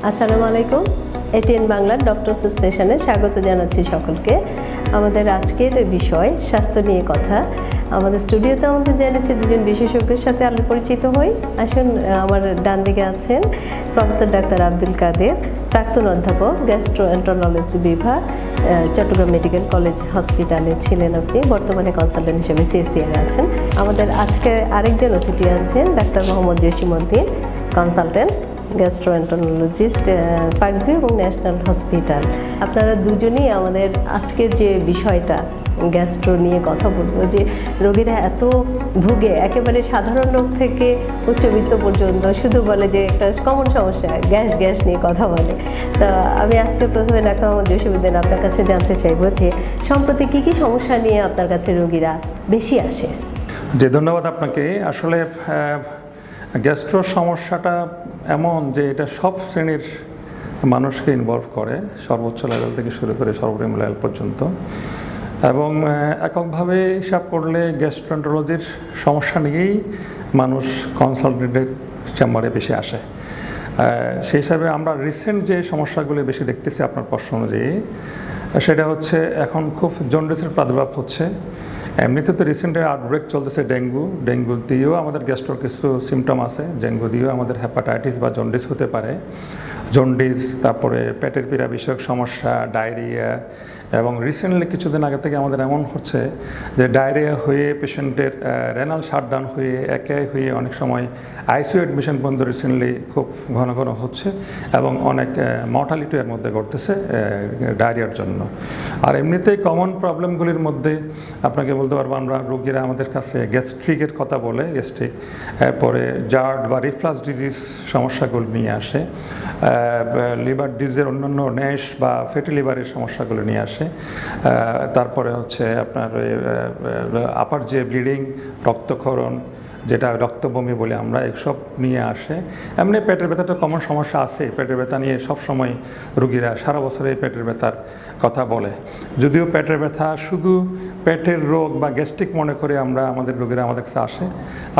আসসালামু আলাইকুম। এটিএন বাংলার ডক্টরস স্টেশনে স্বাগত জানাচ্ছি সকলকে। আমাদের আজকের বিষয় স্বাস্থ্য নিয়ে কথা। আমাদের স্টুডিওতে আমাদের জানিয়েছে দুজন বিশেষজ্ঞের সাথে আলো পরিচিত হই। আসুন, আমার ডান দিকে আছেন প্রফেসর ডাক্তার আব্দুল কাদের, প্রাক্তন অধ্যাপক, গ্যাস্ট্রোএন্টারোলজি বিভাগ, চট্টগ্রাম মেডিকেল কলেজ হসপিটালে ছিলেন আপনি, বর্তমানে কনসালটেন্ট হিসেবে সিএসসিআরে আছেন। আমাদের আজকে আরেকজন অতিথি আছেন doctor Mohammad Jasimuddin, consultant gastroenterologist, Park View এবং ন্যাশনাল হসপিটাল। আপনারা দুজনেই আমাদের আজকের যে বিষয়টা গ্যাস্ট্রো নিয়ে কথা বলবো, যে রোগীরা এত ভুগে, একেবারে সাধারণ রোগ থেকে উচ্চবিত্ত পর্যন্ত শুধু বলে যে একটা কমন সমস্যা গ্যাস নিয়ে কথা বলে। তা আমি আজকে প্রথমে ডাক্তার মোহাম্মদ জসিমউদ্দিন আপনার কাছে জানতে চাইবো যে সম্প্রতি কী সমস্যা নিয়ে আপনার কাছে রোগীরা বেশি আসে? জি, ধন্যবাদ আপনাকে। আসলে গ্যাস্ট্রো সমস্যাটা এমন যে এটা সব শ্রেণীর মানুষকে ইনভলভ করে, সর্বোচ্চ লেভেল থেকে শুরু করে সর্বনিম্ন লেভেল পর্যন্ত। এবং এককভাবে হিসাব করলে গ্যাস্ট্রোএন্টারোলজির সমস্যা নিয়েই মানুষ কনসালটেন্টের চেম্বারে বেশি আসে। সেই হিসাবে আমরা রিসেন্ট যে সমস্যাগুলি বেশি দেখতেছি আপনার প্রশ্ন অনুযায়ী, সেটা হচ্ছে এখন খুব জন্ডিসের প্রাদুর্ভাব হচ্ছে। এমনিতে তো রিসেন্টলি আউটব্রেক চলতেছে ডেঙ্গু দিয়েও আমাদের গ্যাস্ট্রোর কিছু সিমটম আছে, ডেঙ্গু দিয়েও আমাদের হেপাটাইটিস বা জন্ডিস হতে পারে। জন্ডিস, তারপরে পেটের পীড়া বিষয়ক সমস্যা, ডায়রিয়া, এবং রিসেন্টলি কিছুদিন আগে থেকে আমাদের এমন হচ্ছে যে ডায়রিয়া হয়ে পেশেন্টের রেনাল শাটডাউন হয়ে হয়ে অনেক সময় আইসিইউ অ্যাডমিশন পর্যন্ত রিসেন্টলি খুব ঘন ঘন হচ্ছে, এবং অনেক মর্টালিটি এর মধ্যে ঘটতেছে ডায়রিয়ার জন্য। আর এমনিতেই কমন প্রবলেমগুলির মধ্যে আপনাকে বলতে পারবো, আমরা রোগীরা আমাদের কাছে গ্যাস্ট্রিকের কথা বলে, গ্যাস্ট্রিক, এরপরে জার্ড বা রিফ্লাক্স ডিজিজ সমস্যাগুলো নিয়ে আসে, লিভার ডিজিজের অন্যান্য ন্যাশ বা ফ্যাটি লিভারের সমস্যাগুলো নিয়ে আসে, তারপরে হচ্ছে আপনার আপার যে ব্লিডিং, রক্তক্ষরণ, যেটা রক্তবমি বলে আমরা, এসব নিয়ে আসে। এমনি পেটের ব্যথাটা কমন সমস্যা আছে, পেটের ব্যথা নিয়ে সবসময় রুগীরা সারা বছরে পেটের ব্যথার কথা বলে। যদিও পেটের ব্যথা শুধু পেটের রোগ বা গ্যাস্ট্রিক মনে করে আমরা আমাদের রোগীরা আমাদের কাছে আসে,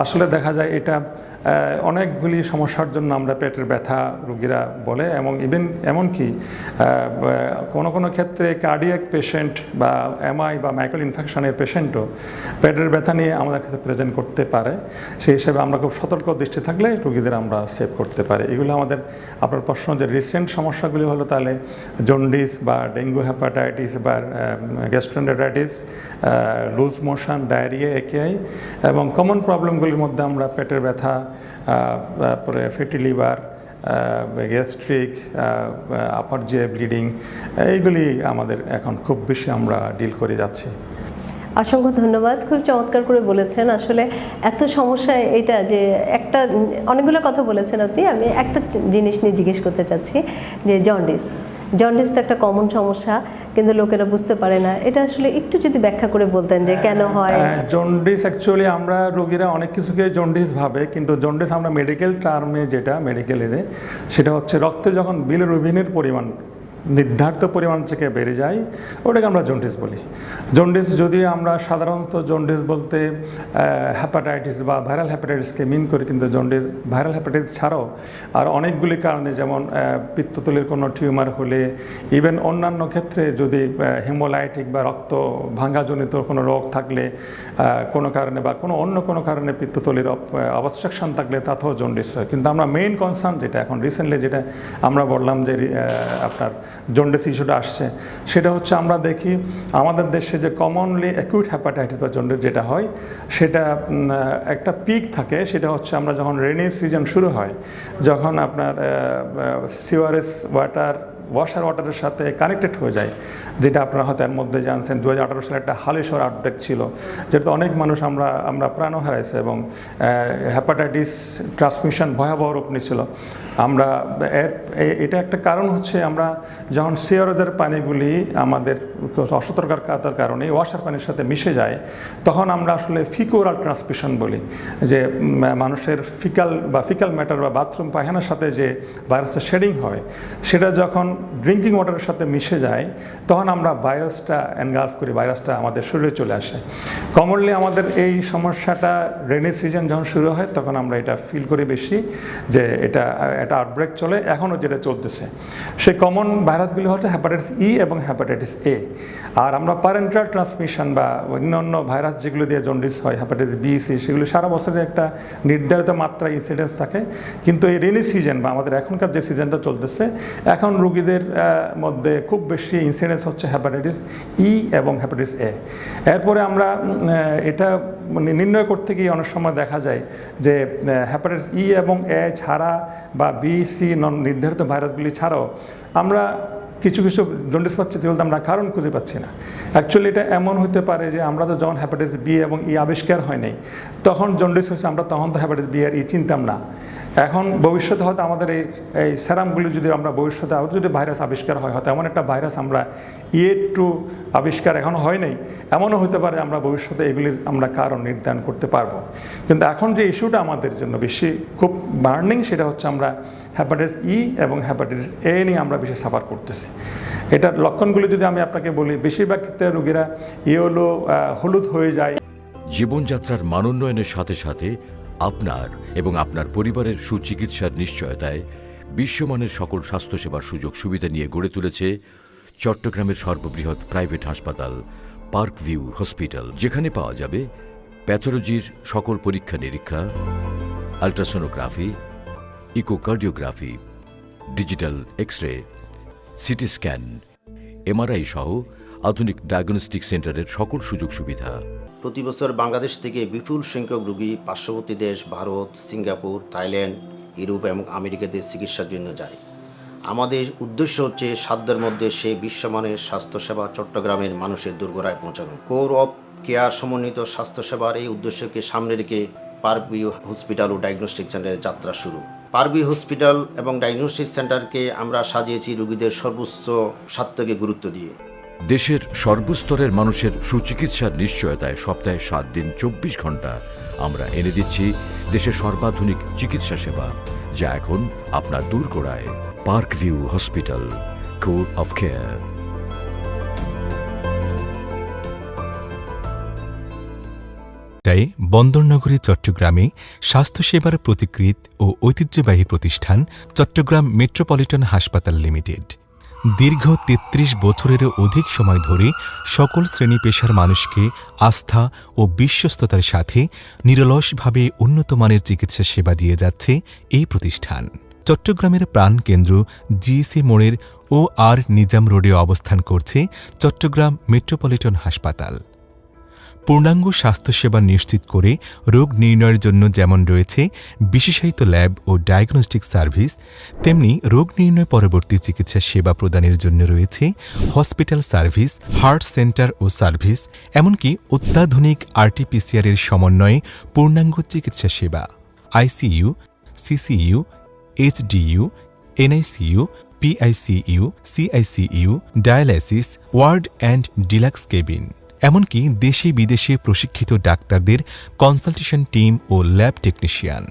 আসলে দেখা যায় এটা অনেকগুলি সমস্যার জন্য আমরা পেটের ব্যথা রোগীরা বলে। এবং এমনকি কোনো ক্ষেত্রে কার্ডিয়াক পেশেন্ট বা এমআই বা মাইক্রো ইনফেকশনের পেশেন্টও পেটের ব্যথা নিয়ে আমাদের কাছে প্রেজেন্ট করতে পারে। সেই হিসেবে আমরা খুব সতর্ক দৃষ্টি থাকলে রোগীদের আমরা সেভ করতে পারি। এগুলো আমাদের, আপনার প্রশ্ন যে রিসেন্ট সমস্যাগুলি হলো তাহলে জন্ডিস বা ডেঙ্গু, হেপাটাইটিস বা gastroenteritis, loose motion, diarrhoea, AKI, এবং কমন প্রবলেমগুলির মধ্যে আমরা পেটের ব্যথা, তারপরে ফ্যাটি লিভার, গ্যাস্ট্রিক, আপার যে ব্লিডিং, এইগুলি আমাদের এখন খুব বেশি আমরা ডিল করে যাচ্ছি। অসংখ্য ধন্যবাদ, খুব চমৎকার করে বলেছেন। আসলে এত সমস্যা এটা যে অনেকগুলো কথা বলেছেন আপনি। আমি একটা জিনিস নিয়ে জিজ্ঞেস করতে চাচ্ছি যে জন্ডিস তো একটা কমন সমস্যা, কিন্তু লোকেরা বুঝতে পারে না। এটা আসলে একটু যদি ব্যাখ্যা করে বলতেন যে কেন হয়। জন্ডিস অ্যাকচুয়ালি আমরা রোগীরা অনেক কিছুকে জন্ডিস ভাবে, কিন্তু জন্ডিস আমরা মেডিকেল টার্মে যেটা মেডিকেল সেটা হচ্ছে রক্তে যখন বিলিরুবিনের পরিমাণ নির্ধারিত পরিমাণ থেকে বেড়ে যায়, ওটাকে আমরা জন্ডিস বলি। জন্ডিস যদি আমরা সাধারণত জন্ডিস বলতে হেপাটাইটিস বা ভাইরাল হেপাটাইটিসকে মিন করি, কিন্তু জন্ডিস ভাইরাল হেপাটাইটিস ছাড়াও আর অনেকগুলি কারণে, যেমন পিত্তথলির কোনো টিউমার হলে, ইভেন অন্যান্য ক্ষেত্রে যদি হেমোলাইটিক বা রক্ত ভাঙ্গাজনিত কোনো রোগ থাকলে কোনো কারণে, বা অন্য কোনো কারণে পিত্তথলির অবস্ট্রাকশন থাকলে তাতেও জন্ডিস হয়। কিন্তু আমরা মেইন কনসার্ন যেটা এখন রিসেন্টলি যেটা আমরা বললাম যে আপনার জন্ডিস ইস্যুটা আসছে, সেটা হচ্ছে আমরা দেখি আমাদের দেশে যে কমনলি অ্যাকিউট হেপাটাইটিস বা জন্ডিস যেটা হয়, সেটা একটা পিক থাকে। সেটা হচ্ছে আমরা যখন রেনি সিজন শুরু হয়, যখন আপনার সিওয়ারেস ওয়াশার ওয়াটারের সাথে কানেক্টেড হয়ে যায়, যেটা আপনারা হয়তো এর মধ্যে জানছেন 2018 সালে একটা হালেশ্বর আউটব্রেক ছিল, যেটা অনেক মানুষ আমরা প্রাণও হারাইছে, এবং হেপাটাইটিস ট্রান্সমিশন ভয়াবহ রূপ নিয়েছিল। আমরা এটা একটা কারণ হচ্ছে আমরা যখন সিওরেজের পানিগুলি আমাদের অসতর্কতার কারণে ওয়াশার পানির সাথে মিশে যায়, তখন আমরা আসলে ফিকোরাল ট্রান্সমিশন বলি, যে মানুষের ফিকাল ম্যাটার বা বাথরুম পায়খানার সাথে যে ভাইরাসটা শেডিং হয়, সেটা যখন ড্রিঙ্কিং ওয়াটারের সাথে মিশে যায় তখন আমরা ভাইরাসটা এনগালফ করি, ভাইরাসটা আমাদের শরীরে চলে আসে। কমনলি আমাদের এই সমস্যাটা রেনি সিজন যখন শুরু হয় তখন আমরা এটা ফিল করি বেশি যে এটা আউটব্রেক চলে, এখনও যেটা চলতেছে। সেই কমন ভাইরাসগুলি হচ্ছে হ্যাপাটাইটিস ই এবং হ্যাপাটাইটিস এ। আর আমরা প্যারেন্টাল ট্রান্সমিশন বা অন্যান্য ভাইরাস যেগুলো দিয়ে জন্ডিস হয়, হ্যাপাটাইটিস বি, সি, সেগুলো সারা বছরে একটা নির্ধারিত মাত্রা ইনসিডেন্স থাকে। কিন্তু এই রেনি সিজন বা আমাদের এখনকার যে সিজনটা চলতেছে, এখন রোগীদের মধ্যে খুব বেশি ইনসিডেন্স হচ্ছে হ্যাপাটাইটিস ই এবং হ্যাপাটাইটিস এ। এরপরে আমরা এটা নির্ণয় করতে গিয়ে অনেক সময় দেখা যায় যে হ্যাপাটাইটিস ই এবং এ ছাড়া বা বি, সি নির্ধারিত ভাইরাসগুলি ছাড়াও আমরা কিছু কিছু জন্ডিস পাচ্ছি, বলতে আমরা কারণ খুঁজে পাচ্ছি না। অ্যাকচুয়ালি এটা এমন হতে পারে যে আমরা তো যখন হ্যাপাটাইটিস বি এবং ই আবিষ্কার হয় নাই তখন জন্ডিস হয়েছে, আমরা তখন তো হ্যাপাটাইটিস বি আর ই চিনতাম না। এখন ভবিষ্যতে হয়তো আমাদের এই সেরামগুলি যদি আমরা ভবিষ্যতে আবার যদি ভাইরাস আবিষ্কার হয়, হয়তো এমন একটা ভাইরাস আমরা টু আবিষ্কার এখনও হয় নাই, এমনও হতে পারে আমরা ভবিষ্যতে এগুলির আমরা কারণ নির্ধারণ করতে পারবো। কিন্তু এখন যে ইস্যুটা আমাদের জন্য বেশি খুব বার্নিং, সেটা হচ্ছে আমরা হ্যাপাটাইটিস ই এবং হ্যাপাটাইটিস এ নিয়ে আমরা বেশি সাফার করতেছি। এটার লক্ষণগুলি যদি আমি আপনাকে বলি, বেশিরভাগ ক্ষেত্রে রোগীরা হলুদ হয়ে যায়। জীবনযাত্রার মানোন্নয়নের সাথে সাথে আপনার এবং আপনার পরিবারের সুচিকিৎসার নিশ্চয়তায় বিশ্বমানের সকল স্বাস্থ্যসেবার সুযোগ সুবিধা নিয়ে গড়ে তুলেছে চট্টগ্রামের সর্ববৃহৎ প্রাইভেট হাসপাতাল পার্ক ভিউ হসপিটাল, যেখানে পাওয়া যাবে প্যাথোলজির সকল পরীক্ষা নিরীক্ষা, ultrasonography, echocardiography, digital X-ray, CT scan, MRI সহ আধুনিক ডায়াগনস্টিক সেন্টারের সকল সুযোগ সুবিধা। প্রতি বছর বাংলাদেশ থেকে বিপুল সংখ্যক রোগী পার্শ্ববর্তী দেশ ভারত, সিঙ্গাপুর, থাইল্যান্ড, ইউরোপ এবং আমেরিকাতে চিকিৎসার জন্য যায়। আমাদের উদ্দেশ্য হচ্ছে সাধ্যের মধ্যে সেই বিশ্বমানের স্বাস্থ্যসেবা চট্টগ্রামের মানুষের দোরগোড়ায় পৌঁছানো। কোর অফ কেয়ার সমন্বিত স্বাস্থ্যসেবার এই উদ্দেশ্যকে সামনে রেখে পার্ক ভিউ হসপিটাল ও ডায়াগনস্টিক সেন্টারের যাত্রা শুরু। পার্ক ভিউ হসপিটাল এবং ডায়াগনস্টিক সেন্টারকে আমরা সাজিয়েছি রোগীদের সর্বোচ্চ স্বাস্থ্যকে গুরুত্ব দিয়ে। দেশের সর্বস্তরের মানুষের সুচিকিৎসার নিশ্চয়তায় সপ্তাহে 7 দিন 24 ঘন্টা আমরা এনে দিচ্ছি দেশের সর্বাধুনিক চিকিৎসা সেবা, যা এখন আপনার দোরগোড়ায়। Park view hospital, core of care. তাই বন্দরনগরী চট্টগ্রামে স্বাস্থ্যসেবার প্রতিকৃত ও ঐতিহ্যবাহী প্রতিষ্ঠান চট্টগ্রাম মেট্রোপলিটন হাসপাতাল লিমিটেড দীর্ঘ 33 বছরেরও অধিক সময় ধরে সকল শ্রেণী পেশার মানুষকে আস্থা ও বিশ্বস্ততার সাথে নিরলসভাবে উন্নতমানের চিকিৎসা সেবা দিয়ে যাচ্ছে এই প্রতিষ্ঠান। চট্টগ্রামের প্রাণকেন্দ্র জিএসি মোড়ের ও আর নিজাম রোডে অবস্থান করছে চট্টগ্রাম মেট্রোপলিটন হাসপাতাল। পূর্ণাঙ্গ স্বাস্থ্যসেবা নিশ্চিত করে রোগ নির্ণয়ের জন্য যেমন রয়েছে বিশেষায়িত ল্যাব ও ডায়াগনস্টিক সার্ভিস, তেমনি রোগ নির্ণয় পরবর্তী চিকিৎসা সেবা প্রদানের জন্য রয়েছে হসপিটাল সার্ভিস, হার্ট সেন্টার ও সার্ভিস, এমনকি অত্যাধুনিক আরটিপিসিআর এর সমন্বয়ে পূর্ণাঙ্গ চিকিৎসা সেবা, ICU, CCU, HDU, NICU, PICU, CICU, dialysis ward and deluxe cabin, এমনকি দেশে বিদেশে প্রশিক্ষিত ডাক্তারদের কনসালটেশন টিম ও ল্যাব টেকনিশিয়ান।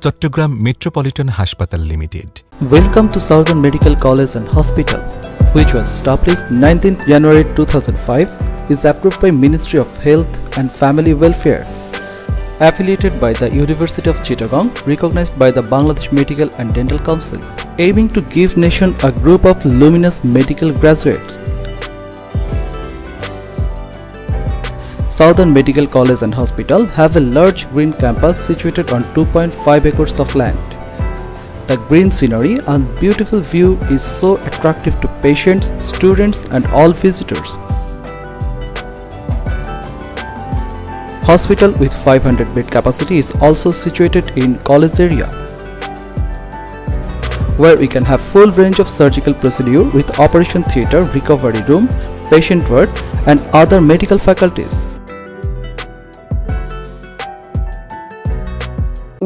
চট্টগ্রাম মেট্রোপলিটন হাসপাতাল limited. Welcome to Southern Medical College and Hospital, which was established 19th January 2005, is approved by Ministry of Health and Family Welfare, affiliated by the University of Chittagong, recognized by the Bangladesh Medical and Dental Council, aiming to give nation a group of luminous medical graduates. Southern Medical College and Hospital have a large green campus situated on 2.5 acres of land. The green scenery and beautiful view is so attractive to patients, students and all visitors. Hospital with 500 bed capacity is also situated in college area, where we can have full range of surgical procedure with operation theatre, recovery room, patient ward and other medical faculties.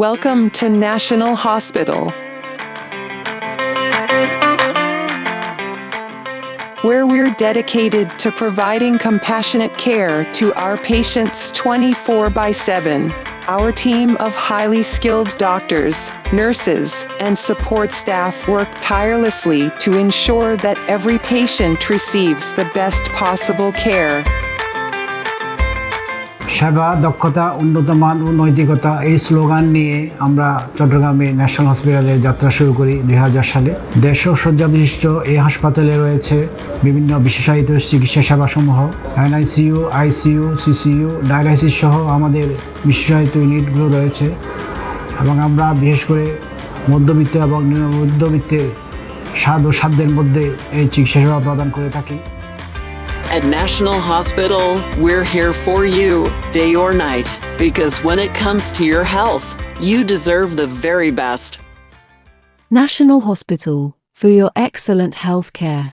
Welcome to National Hospital, where we're dedicated to providing compassionate care to our patients 24/7. Our team of highly skilled doctors, nurses, and support staff work tirelessly to ensure that every patient receives the best possible care. সেবা, দক্ষতা, উন্নত মান ও নৈতিকতা এই slogan নিয়ে আমরা চট্টগ্রামে national হসপিটালে যাত্রা শুরু করি 2000 সালে। 150 শয্যা বিশিষ্ট এই হাসপাতালে রয়েছে বিভিন্ন বিশেষায়িত চিকিৎসা সেবাসমূহ, NICU, ICU, CCU, ডায়ালাইসিস সহ আমাদের বিশেষায়িত ইউনিটগুলো রয়েছে এবং আমরা বিশেষ করে মধ্যবিত্ত এবং নিম্নমধ্যবিত্তের সাধ্যের মধ্যে এই চিকিৎসা সেবা প্রদান করে থাকি। At National Hospital, we're here for you, day or night, because when it comes to your health, you deserve the very best. National Hospital, for your excellent health care.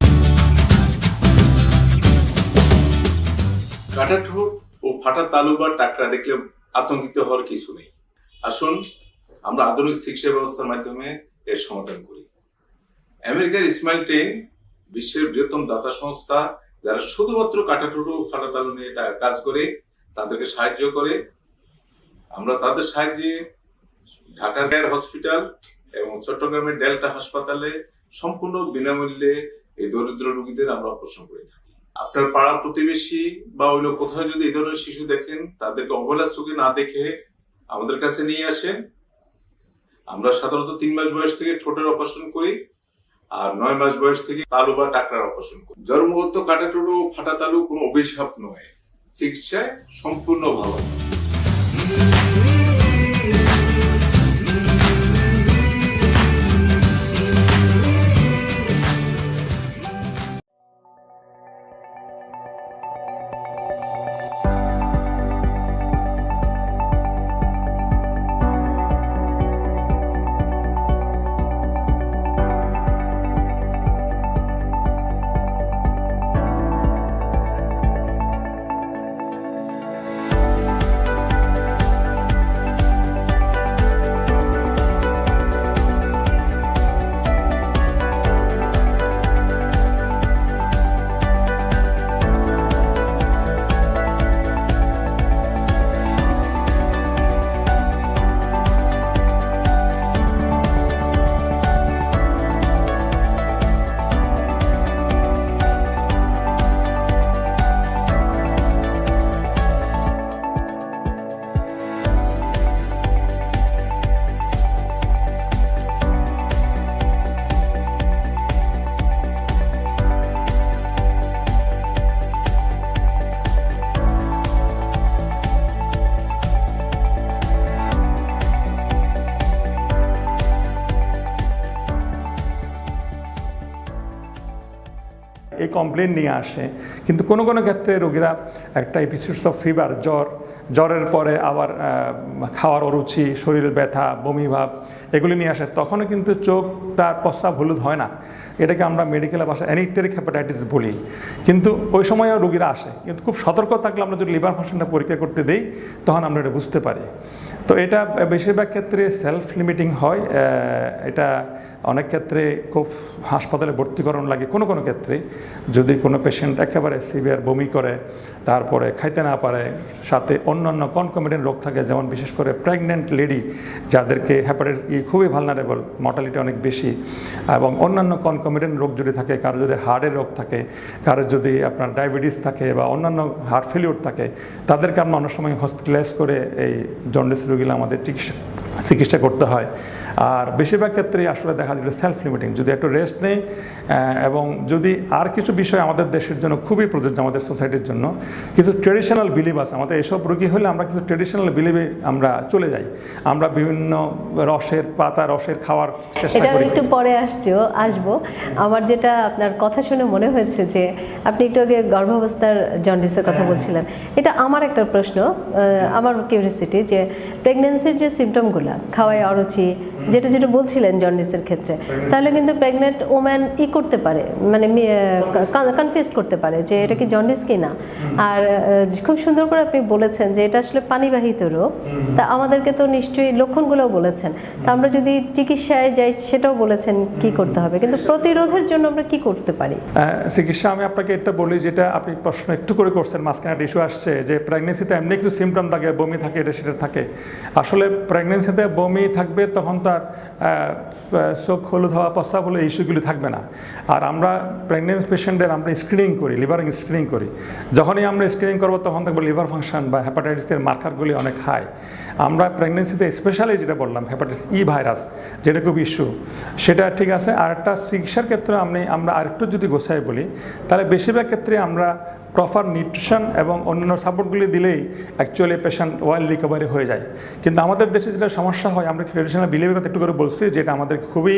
কাটাঠোঁট ও ফাটা তালু বা টাকরা দেখলে আতঙ্কিত হওয়ার কিছু নেই। আসুন আমরা আধুনিক চিকিৎসা ব্যবস্থার মাধ্যমে এর সমাধান করি। আমেরিকার স্মাইল 10 বিশ্বের বৃহত্তম দাতা সংস্থা, যারা শুধুমাত্র কাটাঠোঁট ও ফাটা তালু নিয়ে কাজ করে, তাদেরকে সাহায্য করে। আমরা তাদের সাহায্যে ঢাকা কেয়ার হসপিটাল এবং চট্টগ্রামের ডেল্টা হাসপাতালে সম্পূর্ণ বিনামূল্যে এই দরিদ্র রোগীদের আমরা অপারেশন করে থাকি। আপনার পাড়া প্রতিবেশী বা অন্য কোথাও যদি এই ধরনের শিশু দেখেন, তাদেরকে অবহেলার চোখে না দেখে আমাদের কাছে নিয়ে আসেন। আমরা সাধারণত 3 মাস বয়স থেকে ঠোঁটের অপারেশন করি আর 9 মাস বয়স থেকে তালু বা টাকরার অপারেশন করি। জন্মগত কাটাঠোঁট ও ফাটা তালু কোনো অভিশাপ নয়, চিকিৎসায় সম্পূর্ণ ভালো। এই কমপ্লেন নিয়ে আসে, কিন্তু কোনো কোনো ক্ষেত্রে রোগীরা একটা এপিসোডস অফ ফিভার, জ্বরের পরে আবার খাওয়ার অরুচি, শরীরের ব্যথা, বমি ভাব এগুলি নিয়ে আসে। তখনও কিন্তু চোখ তার প্রস্রাব হলুদ হয় না, এটাকে আমরা মেডিকেলের ভাষায় অ্যানিকটেরিক হেপাটাইটিস বলি। কিন্তু ওই সময়ও রোগীরা আসে, কিন্তু খুব সতর্ক থাকলে আমরা যদি লিভার ফাংশনটা পরীক্ষা করতে দিই তখন আমরা এটা বুঝতে পারি। তো এটা বেশিরভাগ ক্ষেত্রে সেলফ লিমিটিং হয়। এটা অনেক ক্ষেত্রে খুব হাসপাতালে ভর্তি করানো লাগে। কোনো কোনো ক্ষেত্রে যদি কোনো পেশেন্ট একেবারে সিভিয়ার বমি করে, তারপরে খাইতে না পারে, সাথে অন্যান্য কনকমিডেন্ট রোগ থাকে, যেমন বিশেষ করে প্রেগনেন্ট লেডি যাদেরকে হেপাটাইটিস ই খুবই ভালনারেবল, মর্টালিটি অনেক বেশি, এবং অন্যান্য কনকমিডেন্ট রোগ যদি থাকে, কারো যদি হার্টের রোগ থাকে, কারো যদি আপনার ডায়াবেটিস থাকে বা অন্যান্য হার্ট ফেলিওর থাকে, তাদেরকে আমরা অনেক সময় হসপিটালাইজ করে এই জন্ডিস রোগীরা আমাদের চিকিৎসা করতে হয়। আর বেশিরভাগ ক্ষেত্রেই আসলে দেখা যায় সেলফ লিমিটিং। যদি একটু রেস্ট নেই এবং যদি আর কিছু বিষয় আমাদের দেশের জন্য খুবই প্রযোজ্য, আমাদের সোসাইটির জন্য কিছু ট্রেডিশনাল বিলিভ আছে। আমাদের এসব রোগী হলে আমরা কিছু ট্রেডিশনাল বিলিভে আমরা চলে যাই। আমরা বিভিন্ন রসের খাওয়ার চেষ্টা করি। একটু পরে আসবো। আমার যেটা আপনার কথা শুনে মনে হয়েছে যে আপনি একটু আগে গর্ভাবস্থার জন্ডিসের কথা বলছিলেন, এটা আমার একটা প্রশ্ন, আমার কিউরিওসিটি, যে প্রেগনেন্সির যে সিমটমগুলো, খাওয়ায় অরুচি, যেটা যেটা বলছিলেন জন্ডিসের ক্ষেত্রে, তাহলে কিন্তু প্রেগনেন্ট ওম্যান করতে পারে, মানে কনফিউজ করতে পারে যে এটা কি জন্ডিস কি না। আর খুব সুন্দর করে আপনি বলেছেন যে এটা আসলে পানিবাহিত রোগ, তা আমাদেরকে তো নিশ্চয়ই লক্ষণগুলোও বলেছেন, তা আমরা যদি চিকিৎসায় যাই সেটাও বলেছেন কি করতে হবে, কিন্তু প্রতিরোধের জন্য আমরা কি করতে পারি? চিকিৎসা আমি আপনাকে একটা বলি, যেটা আপনি প্রশ্ন একটু করে করছেন, মাঝখানে একটা ইস্যু আসছে যে প্রেগনেন্সিতে এমনি কিছু সিমটম থাকে, বমি থাকে, এটা সেটা থাকে। আসলে প্রেগনেন্সিতে বমি থাকবে তখন তার চোখ হলুদ হওয়া, প্রস্রাব হলে এই ইস্যুগুলি থাকবে না। আর আমরা প্রেগনেন্ট পেশেন্টের আমরা স্ক্রিনিং করি, লিভার স্ক্রিনিং করি। যখনই আমরা স্ক্রিনিং করবো তখন দেখবো লিভার ফাংশন বা হেপাটাইটিসের মার্কারগুলি অনেক হাই। আমরা প্রেগনেন্সিতে স্পেশালি যেটা বললাম হেপাটাইটিস ই ভাইরাস, যেটা খুব ইস্যু, সেটা ঠিক আছে। আর একটা চিকিৎসার ক্ষেত্রে আমরা আরেকটু যদি গোছাই বলি, তাহলে বেশিরভাগ ক্ষেত্রে আমরা প্রপার নিউট্রিশন এবং অন্যান্য সাপোর্টগুলি দিলেই অ্যাকচুয়ালি পেশেন্ট ওয়েল রিকভারি হয়ে যায়। কিন্তু আমাদের দেশে যেটা সমস্যা হয়, আমরা ট্রেডিশনাল বিলিভের কথা একটু করে বলছি, যেটা আমাদের খুবই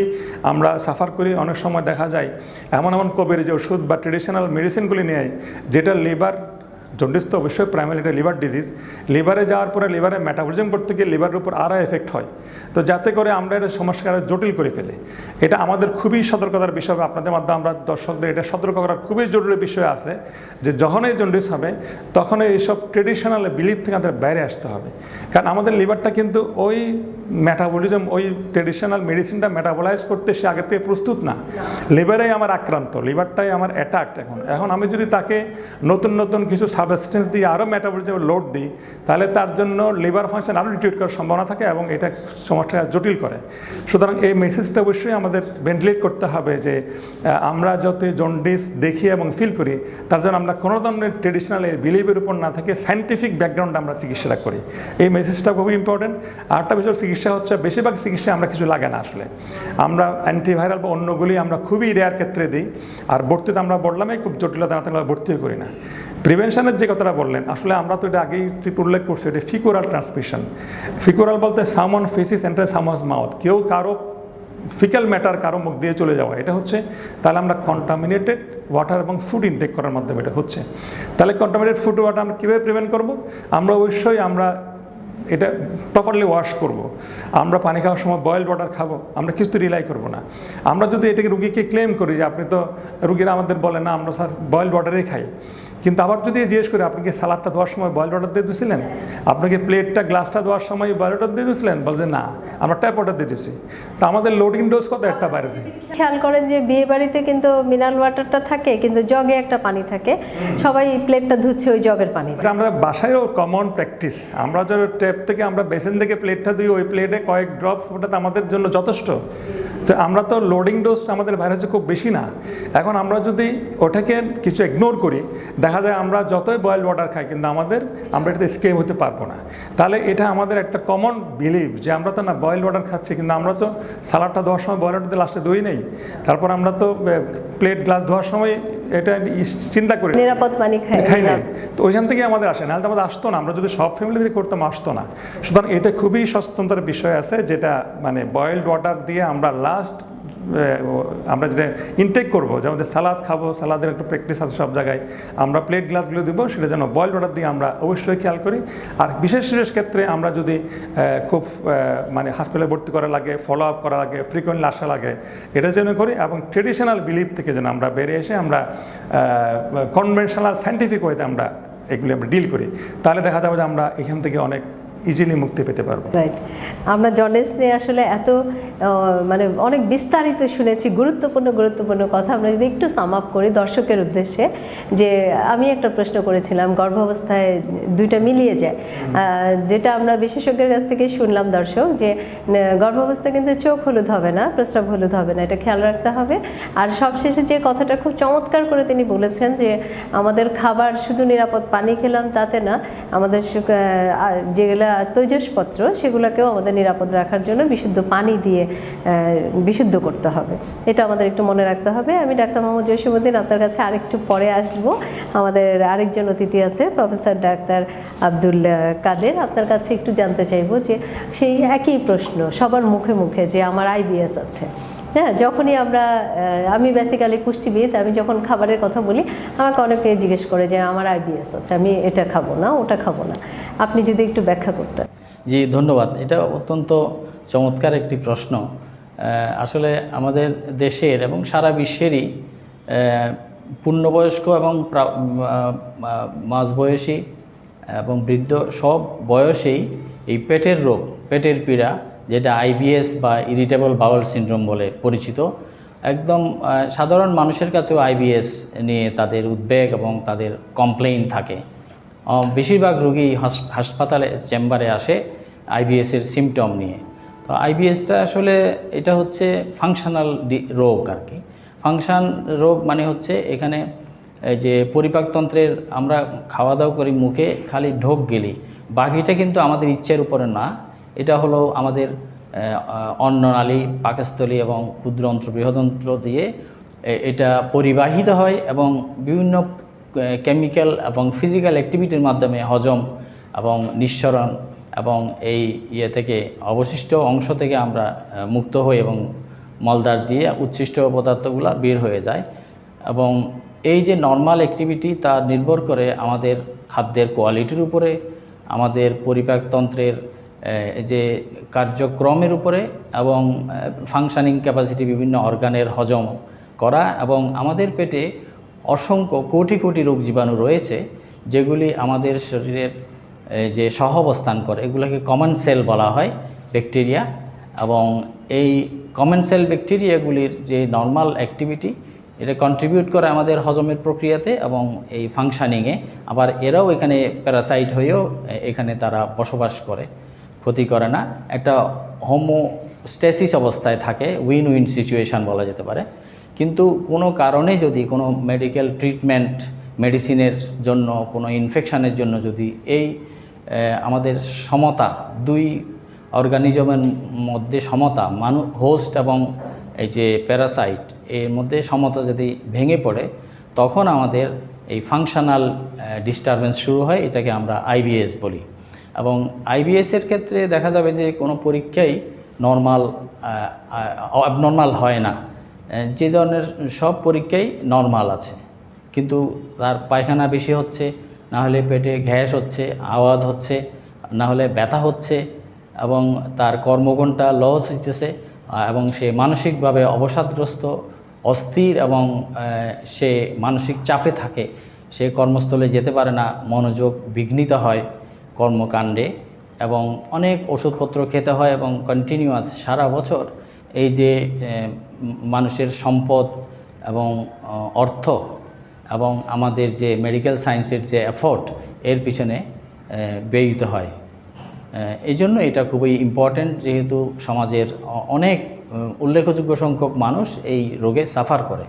আমরা সাফার করি। অনেক সময় দেখা যায় এমন কোভিড যে ওষুধ বা ট্রেডিশনাল মেডিসিনগুলি নেয়, যেটা লিভার জন্ডিস তো অবশ্যই প্রাইমারি এটা লিভার ডিজিজ, লিভারে যাওয়ার পরে লিভারে মেটাবলিজম করতে গিয়ে লিভারের উপর আরও এফেক্ট হয়। তো যাতে করে আমরা এটা সমস্যাকে আরও জটিল করে ফেলি। এটা আমাদের খুবই সতর্কতার বিষয়, আপনাদের মাধ্যমে আমরা দর্শকদের এটা সতর্ক করার খুবই জরুরি বিষয় আছে, যে যখনই জন্ডিস হবে তখনই এইসব ট্রেডিশনাল বিলিভ থেকে আমাদের বাইরে আসতে হবে। কারণ আমাদের লিভারটা কিন্তু ওই মেটাবলিজম, ওই ট্রেডিশনাল মেডিসিনটা মেটাবলাইজ করতে সে আগে থেকে প্রস্তুত না। লিভারেই আমার আক্রান্ত, লিভারটাই আমার অ্যাটাকড। এখন আমি যদি তাকে নতুন নতুন কিছু সাবস্টেন্স দিয়ে আরও মেটাবলিজম লোড দিই, তাহলে তার জন্য লিভার ফাংশন আরও ডিটিউট করার সম্ভাবনা থাকে এবং এটা সমস্যাটা জটিল করে। সুতরাং এই মেসেজটা অবশ্যই আমাদের ভেন্টিলেট করতে হবে যে আমরা যত জন্ডিস দেখি এবং ফিল করি, তার জন্য আমরা কোনো ধরনের ট্রেডিশনাল বিলিভের উপর না থেকে সায়েন্টিফিক ব্যাকগ্রাউন্ডে আমরা চিকিৎসাটা করি। এই মেসেজটা খুবই ইম্পর্টেন্ট। আরেকটা বিষয় চিকিৎসা হচ্ছে, বেশিরভাগ চিকিৎসা আমরা কিছু লাগে না আসলে, আমরা অ্যান্টিভাইরাল বা অন্যগুলি আমরা খুবই রেয়ার ক্ষেত্রে দিই। আর ভর্তিতে আমরা বললামই খুব জটিলতা না থাকলে ভর্তিও করি না। প্রিভেনশনের যে কথাটা বললেন, আসলে আমরা তো এটা আগেই উল্লেখ করছি, এটা ফিকোরাল ট্রান্সমিশন। ফিকোরাল বলতে সামন ফেসিস এন্টার সামস মাউথ, কেউ কারো ফিক্যাল ম্যাটার কারো মুখ দিয়ে চলে যাওয়া, এটা হচ্ছে। তাহলে আমরা কন্টামিনেটেড ওয়াটার এবং ফুড ইনটেক করার মাধ্যমে এটা হচ্ছে। তাহলে কন্টামিনেটেড ফুড ওয়াটার আমরা কীভাবে প্রিভেন্ট করবো? আমরা অবশ্যই এটা প্রপারলি ওয়াশ করব। আমরা পানি খাওয়ার সময় বয়েলড ওয়াটার খাবো, আমরা কিছু রিলাই করবো না। আমরা যদি এটাকে রুগীকে ক্লেম করি যে আপনি তো, রুগীরা আমাদের বলে না আমরা স্যার বয়েলড ওয়াটারেই খাই, কিন্তু আবার যদি জিজ্ঞেস করি আপনি কি সালাডটা ধোয়ার সময় বয়েলড ওয়াটার দিয়ে দিয়েছিলেন, আপনাকে প্লেটটা গ্লাসটা ধোয়ার সময় বয়েলড ওয়াটার দিয়ে দিয়েছিলেন, বলতে না আমরা ট্যাপ ওয়াটার দিয়ে দিয়েছি। তো আমাদের লোডিং ডোজ কত একটা বাইরেছে। খেয়াল করেন যে বিয়ে বাড়িতে কিন্তু মিনারেল ওয়াটারটা থাকে, কিন্তু জগে একটা পানি থাকে, সবাই প্লেটটা ধুচ্ছে ওই জগের পানি। এটা আমরা বাসায়ও কমন প্র্যাকটিস, আমরা যদি ট্যাপ থেকে আমরা বেসিন থেকে প্লেটটা ধুই, ওই প্লেটে কয়েক ড্রপ ওটা আমাদের জন্য যথেষ্ট। তো আমরা তো লোডিং ডোজ আমাদের বাইরে হচ্ছে খুব বেশি না। এখন আমরা যদি ওটাকে কিছু ইগনোর করি, দেখা যায় আমরা যতই বয়েলড ওয়াটার খাই কিন্তু আমরা এটাতে স্কেপ হতে পারবো না। তাহলে এটা আমাদের একটা কমন বিলিভ যে আমরা তো না বয়েলড ওয়াটার খাচ্ছি, কিন্তু আমরা তো সালাডটা ধোয়ার সময় বয়েলড ওয়াটার দিয়ে লাস্টে ধুই নেই, তারপর আমরা তো প্লেট গ্লাস ধোয়ার সময় এটা চিন্তা করি নিরাপদ পানি খাই না। তো ওইখান থেকে আমাদের আসে, নাহলে তো আমাদের আসতো না, আমরা যদি সব ফ্যামিলি দিয়ে করতাম আসতো না। সুতরাং এটা খুবই সচেতনতার বিষয় আছে, যেটা মানে বয়েলড ওয়াটার দিয়ে আমরা আমরা যেটা ইনটেক করবো, যে আমাদের সালাদ খাবো, সালাদের একটা প্র্যাকটিস আছে সব জায়গায়, আমরা প্লেট গ্লাসগুলো দেবো, সেটা যেন বয়েলড ওয়াটার দিয়ে আমরা অবশ্যই খেয়াল করি। আর বিশেষ ক্ষেত্রে আমরা যদি খুব মানে হাসপাতালে ভর্তি করা লাগে, ফলো আপ করা লাগে, ফ্রিকোয়েন্টলি আসা লাগে, এটা যেন করি। এবং ট্রেডিশনাল বিলিভ থেকে যেন আমরা বেরিয়ে এসে আমরা কনভেনশনাল সায়েন্টিফিক ওয়েতে আমরা এগুলি আমরা ডিল করি, তাহলে দেখা যাবে যে আমরা এখান থেকে অনেক ইজিলি মুক্তি পেতে পারবো। রাইট। আমরা জন্ডিস নিয়ে আসলে এত মানে অনেক বিস্তারিত শুনেছি, গুরুত্বপূর্ণ কথা। আমরা যদি একটু সাম আপ করি দর্শকের উদ্দেশ্যে, যে আমি একটা প্রশ্ন করেছিলাম, গর্ভাবস্থায় দুইটা মিলিয়ে যায়, যেটা আমরা বিশেষজ্ঞের কাছ থেকে শুনলাম দর্শক, যে গর্ভাবস্থায় কিন্তু চোখ হলুদ হবে না, প্রস্রাব হলুদ হবে না, এটা খেয়াল রাখতে হবে। আর সবশেষে যে কথাটা খুব চমৎকার করে তিনি বলেছেন, যে আমাদের খাবার শুধু নিরাপদ পানি খেলাম তাতে না, আমাদের যেগুলো তৈজসপত্র সেগুলোকেও আমাদের নিরাপদ রাখার জন্য বিশুদ্ধ পানি দিয়ে বিশুদ্ধ করতে হবে, এটা আমাদের একটু মনে রাখতে হবে। আমি ডাক্তার মোহাম্মদ জসিমউদ্দিন আপনার কাছে আরেকটু পরে আসব। আমাদের আরেকজন অতিথি আছে, প্রফেসর ডাক্তার আব্দুল কাদের। আপনার কাছে একটু জানতে চাইবো যে সেই একই প্রশ্ন সবার মুখে মুখে, যে আমার আইবিএস আছে। হ্যাঁ, যখনই আমি বেসিক্যালি পুষ্টিবিদ, আমি যখন খাবারের কথা বলি আমাকে অনেকে জিজ্ঞেস করে যে আমার আইবিএস আছে, আমি এটা খাবো না ওটা খাবো না। আপনি যদি একটু ব্যাখ্যা করতেন। জি ধন্যবাদ। এটা অত্যন্ত চমৎকার একটি প্রশ্ন। আসলে আমাদের দেশের এবং সারা বিশ্বেরই পূর্ণবয়স্ক এবং মাঝবয়সী এবং বৃদ্ধ সব বয়সেই এই পেটের রোগ, পেটের পীড়া, যেটা আইবিএস বা ইরিটেবল বাউল সিনড্রোম বলে পরিচিত, একদম সাধারণ মানুষের কাছেও আইবিএস নিয়ে তাদের উদ্বেগ এবং তাদের কমপ্লেইন থাকে। বেশিরভাগ রোগী হাসপাতালে চেম্বারে আসে আইবিএসের সিমটম নিয়ে। তো আইবিএসটা আসলে এটা হচ্ছে ফাংশনাল রোগ আর কি। ফাংশন রোগ মানে হচ্ছে এখানে যে পরিপাকতন্ত্রের, আমরা খাওয়া দাওয়া করি মুখে খালি ঢোক গেলি, বাকিটা কিন্তু আমাদের ইচ্ছের উপরে না। এটা হলো আমাদের অন্ননালী, পাকস্থলী এবং ক্ষুদ্রন্ত্র বৃহদন্ত্র দিয়ে এটা পরিবাহিত হয় এবং বিভিন্ন কেমিক্যাল এবং ফিজিক্যাল অ্যাক্টিভিটির মাধ্যমে হজম এবং নিঃসরণ এবং এই থেকে অবশিষ্ট অংশ থেকে আমরা মুক্ত হই এবং মলদ্বার দিয়ে উচ্ছিষ্ট পদার্থগুলো বের হয়ে যায়। এবং এই যে নর্মাল অ্যাক্টিভিটি তা নির্ভর করে আমাদের খাদ্যের কোয়ালিটির উপরে, আমাদের পরিপাকতন্ত্রের যে কার্যক্রমের উপরে এবং ফাংশনিং ক্যাপাসিটি, বিভিন্ন অর্গানের হজম করা, এবং আমাদের পেটে অসংখ্য কোটি কোটি রোগ জীবাণু রয়েছে যেগুলি আমাদের শরীরের যে সহাবস্থান করে, এগুলোকে কমন সেল বলা হয়, ব্যাকটেরিয়া। এবং এই কমন সেল ব্যাকটেরিয়াগুলির যে নর্মাল অ্যাক্টিভিটি, এটা কন্ট্রিবিউট করে আমাদের হজমের প্রক্রিয়াতে এবং এই ফাংশনিংয়ে। আবার এরাও এখানে প্যারাসাইট হয়েও এখানে তারা বসবাস করে, ক্ষতি করে না, একটা হোমোস্ট্যাসিস অবস্থায় থাকে, উইন উইন সিচুয়েশান বলা যেতে পারে। কিন্তু কোনো কারণে যদি কোনো মেডিকেল ট্রিটমেন্ট, মেডিসিনের জন্য, কোনো ইনফেকশানের জন্য যদি এই আমাদের সমতা, দুই অর্গানিজমের মধ্যে সমতা, হোস্ট এবং এই যে প্যারাসাইট, এর মধ্যে সমতা যদি ভেঙে পড়ে, তখন আমাদের এই ফাংশনাল ডিস্টারবেন্স শুরু হয়। এটাকে আমরা আইবিএস বলি। এবং আইবিএসের ক্ষেত্রে দেখা যাবে যে কোনো পরীক্ষাই অ্যাবনর্মাল হয় না। যে ধরনের সব পরীক্ষাই নর্মাল আছে, কিন্তু তার পায়খানা বেশি হচ্ছে, না হলে পেটে গ্যাস হচ্ছে, আওয়াজ হচ্ছে, না হলে ব্যথা হচ্ছে, এবং তার কর্মঘণ্টা লস হইতেছে, এবং সে মানসিকভাবে অবসাদগ্রস্ত, অস্থির, এবং সে মানসিক চাপে থাকে, সে কর্মস্থলে যেতে পারে না, মনোযোগ বিঘ্নিত হয় কর্মকাণ্ডে, এবং অনেক ওষুধপত্র খেতে হয় এবং কন্টিনিউয়াস সারা বছর এই যে মানুষের সম্পদ এবং অর্থ এবং আমাদের যে মেডিকেল সায়েন্সের যে এফোর্ট, এর পিছনে ব্যয়িত হয়। এই জন্য এটা খুবই ইম্পর্ট্যান্ট, যেহেতু সমাজের অনেক উল্লেখযোগ্য সংখ্যক মানুষ এই রোগে সাফার করে।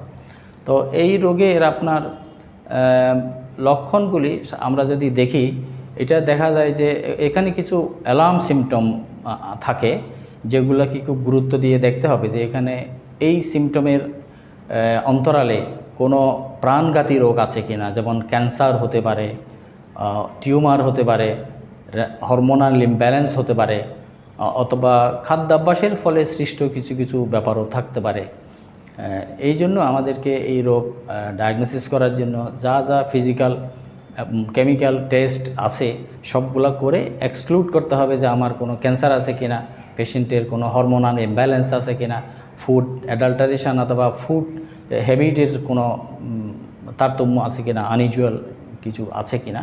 তো এই রোগের আপনার লক্ষণগুলি আমরা যদি দেখি, এটা দেখা যায় যে এখানে কিছু অ্যালার্ম সিমটম থাকে, যেগুলোকে খুব গুরুত্ব দিয়ে দেখতে হবে যে এখানে এই সিমটমের অন্তরালে কোনো প্রাণঘাতী রোগ আছে কিনা, যেমন ক্যান্সার হতে পারে, টিউমার হতে পারে, হরমোনাল ইমব্যালেন্স হতে পারে, অথবা খাদ্যাভ্যাসের ফলে সৃষ্ট কিছু কিছু ব্যাপারও থাকতে পারে। এই জন্য আমাদেরকে এই রোগ ডায়াগনোসিস করার জন্য যা যা ফিজিক্যাল কেমিক্যাল টেস্ট আছে সবগুলো করে এক্সক্লুড করতে হবে যে আমার কোনো ক্যান্সার আছে কিনা, পেশেন্টের কোনো হরমোনাল ইমব্যালেন্স আছে কিনা, ফুড অ্যাডাল্টারেশন অথবা ফুড হ্যাবিটের কোনো তারতম্য আছে কিনা, আনইউজুয়াল কিছু আছে কিনা,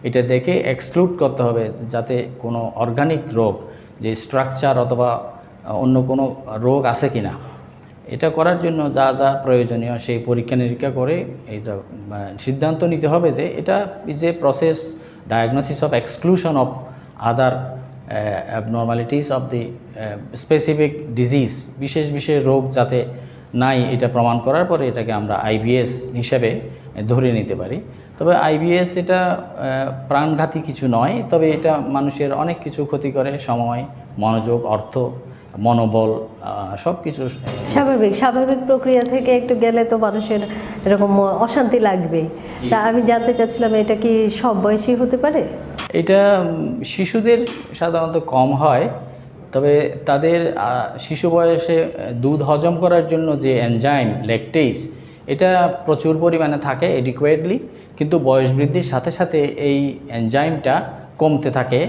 এটা দেখে এক্সক্লুড করতে হবে, যাতে কোনো অর্গানিক রোগ, যে স্ট্রাকচার অথবা অন্য কোনো রোগ আছে কিনা। এটা করার জন্য যা যা প্রয়োজনীয় সেই পরীক্ষা নিরীক্ষা করে এইটা সিদ্ধান্ত নিতে হবে যে এটা is a process diagnosis of exclusion of other abnormalities of the specific disease, বিশেষ বিশেষ রোগ যাতে নাই, এটা প্রমাণ করার পরে এটাকে আমরা আইবিএস হিসেবে ধরে নিতে পারি। তবে আইবিএস এটা প্রাণঘাতী কিছু নয়, তবে এটা মানুষের অনেক কিছু ক্ষতি করে, সময়, মনোযোগ, অর্থ, মনোবল, সব কিছু। স্বাভাবিক প্রক্রিয়া থেকে একটু গেলে তো মানুষের এরকম অশান্তি লাগবে। তা আমি জানতে চাচ্ছিলাম, এটা কি সব বয়সী হতে পারে? এটা শিশুদের সাধারণত কম হয়, তবে তাদের শিশু বয়সে দুধ হজম করার জন্য যে এনজাইম ল্যাকটেজ, এটা প্রচুর পরিমাণে থাকে এডিকুয়েটলি, কিন্তু বয়স বৃদ্ধির সাথে সাথে এই এনজাইমটা কমতে থাকে